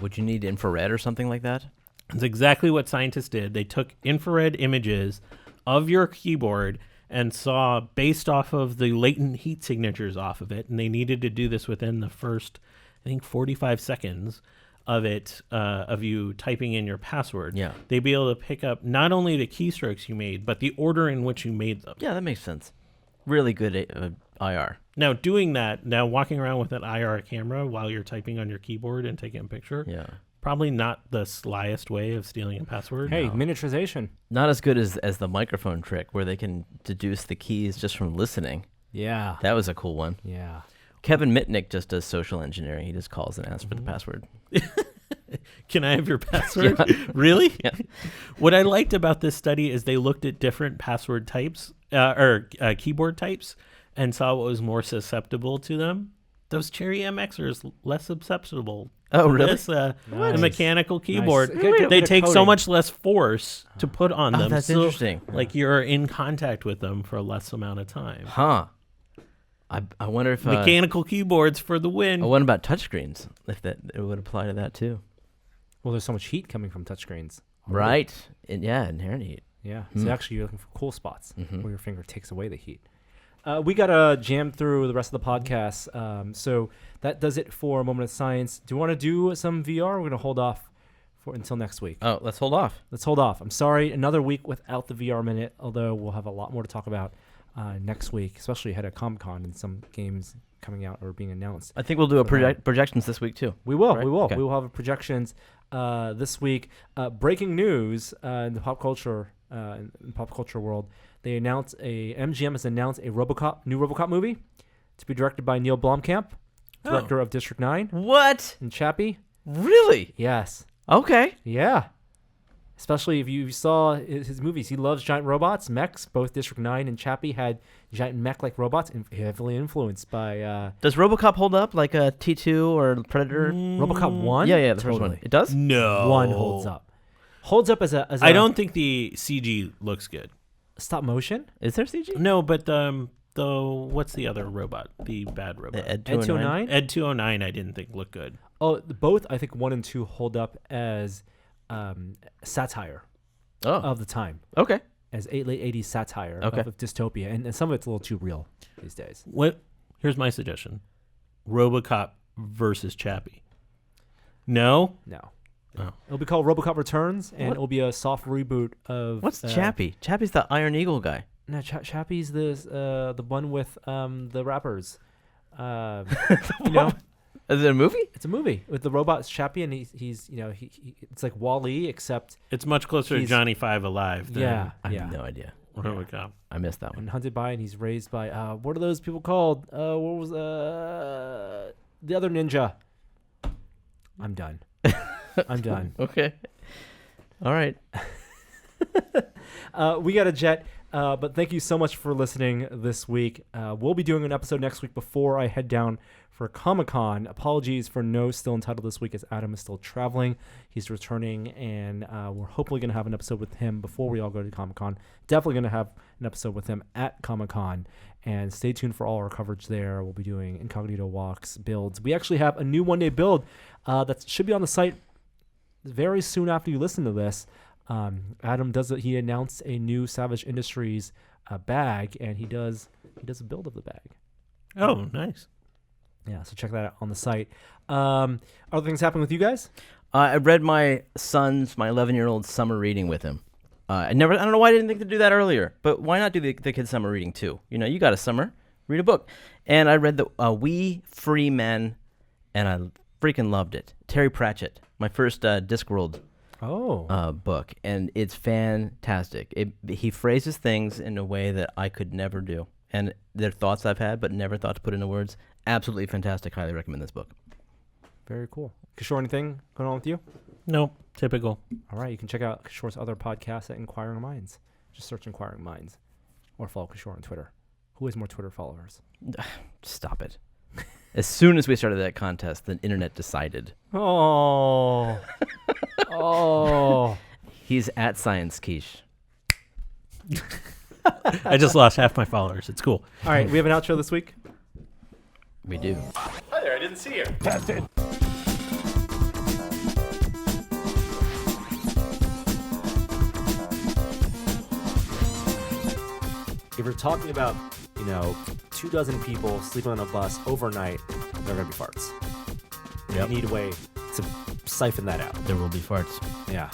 Would you need infrared or something like that? It's exactly what scientists did. They took infrared images of your keyboard and saw, based off of the latent heat signatures off of it, and they needed to do this within the first, I think, 45 seconds of it, of you typing in your password. Yeah. They'd be able to pick up not only the keystrokes you made, but the order in which you made them. Yeah, that makes sense. Really good IR. Now, doing that, walking around with an IR camera while you're typing on your keyboard and taking a picture, Yeah. probably not the slyest way of stealing a password. Hey, miniaturization. Not as good as the microphone trick where they can deduce the keys just from listening. Yeah. That was a cool one. Yeah. Kevin Mitnick just does social engineering. He just calls and asks for the password. Can I have your password? Really? Yeah. What I liked about this study is they looked at different password types keyboard types and saw what was more susceptible to them. Those Cherry MXers less susceptible. Oh, really? This, a mechanical keyboard. Nice. Good They bit of take so coding. much less force to put on them. That's so, interesting. Like you're in contact with them for a less amount of time. Huh. I wonder if Mechanical keyboards for the win. I wonder about touchscreens, if that it would apply to that too. Well, there's so much heat coming from touchscreens. Right. Inherent heat. Yeah. So actually, you're looking for cool spots where your finger takes away the heat. We got to jam through the rest of the podcast. So that does it for a Moment of Science. Do you want to do some VR? We're going to hold off until next week. Oh, let's hold off. Let's hold off. I'm sorry, another week without the VR Minute, although we'll have a lot more to talk about next week, especially ahead of Comic-Con and some games coming out or being announced. I think we'll do projections this week too. We will. Right? We will. Okay. We will have projections this week. Breaking news in the pop culture world. They announced MGM has announced a new RoboCop movie to be directed by Neil Blomkamp, director of District 9 What? and Chappie. Really? Yes. Okay. Yeah. Especially if you saw his movies. He loves giant robots, mechs. Both District 9 and Chappie had giant mech-like robots, and heavily influenced by Does RoboCop hold up like a T2 or Predator? RoboCop 1. Yeah, the first Totally. one. It does? No. 1 holds up. Holds up as a I don't think the CG looks good. stop motion. Is there CG? No, but what's the other robot? The bad robot. Ed Ed 209? 209. Ed 209 I didn't think looked good. Oh, both I think 1 and 2 hold up as satire Oh, of the time, okay. as late 80s satire Okay. of dystopia, and some of it's a little too real these days. Here's my suggestion. RoboCop versus Chappie. No? No. Oh. It'll be called RoboCop Returns, and What? it'll be a soft reboot of What's Chappie? Chappie's the Iron Eagle guy. No, Chappie's the one with the rappers. You know, Is it a movie? it's a movie with the robots Chappie, and he's it's like Wall-E, except It's much closer to He's- Johnny Five Alive than I yeah. have no idea. RoboCop. I missed that one. And hunted by, and he's raised by what are those people called? What was the other ninja? I'm done. I'm done. Okay. All right. We got a jet, but thank you so much for listening this week. We'll be doing an episode next week before I head down for Comic-Con. Apologies for no Still Entitled this week, as Adam is still traveling. He's returning, and we're hopefully going to have an episode with him before we all go to Comic-Con. Definitely going to have an episode with him at Comic-Con, and stay tuned for all our coverage there. We'll be doing incognito walks, builds. We actually have a new one-day build that should be on the site very soon after you listen to this. Adam he announced a new Savage Industries bag, and he does a build of the bag. Oh, nice. Yeah, so check that out on the site. Other things happening with you guys? I read my 11-year-old summer reading with him. I don't know why I didn't think to do that earlier, but why not do the kids' summer reading too? You know, you got a summer, read a book. And I read the We Free Men, and I freaking loved it. Terry Pratchett, my first Discworld book, and it's fantastic. He phrases things in a way that I could never do, and they're thoughts I've had but never thought to put into words. Absolutely fantastic. Highly recommend this book. Very cool. Kishore, anything going on with you? Nope, typical. All right, you can check out Kishore's other podcasts at Inquiring Minds. Just search Inquiring Minds, or follow Kishore on Twitter. Who has more Twitter followers? Stop it. As soon as we started that contest, the internet decided. Oh. Oh. He's at Science Quiche. I just lost half my followers. It's cool. All right, we have an outro this week. We do. Hi there, I didn't see you. If you're talking about, 24 people sleeping on a bus overnight, they're going to be farts. Yep. You need a way to siphon that out. There will be farts. Yeah.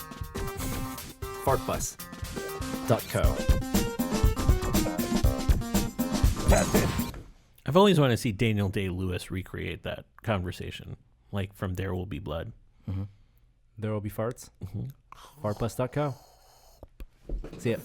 Fartbus.co. I've always wanted to see Daniel Day-Lewis recreate that conversation, like from There Will Be Blood. Mm-hmm. There will be farts. Mm-hmm. Fartbus.co. See ya.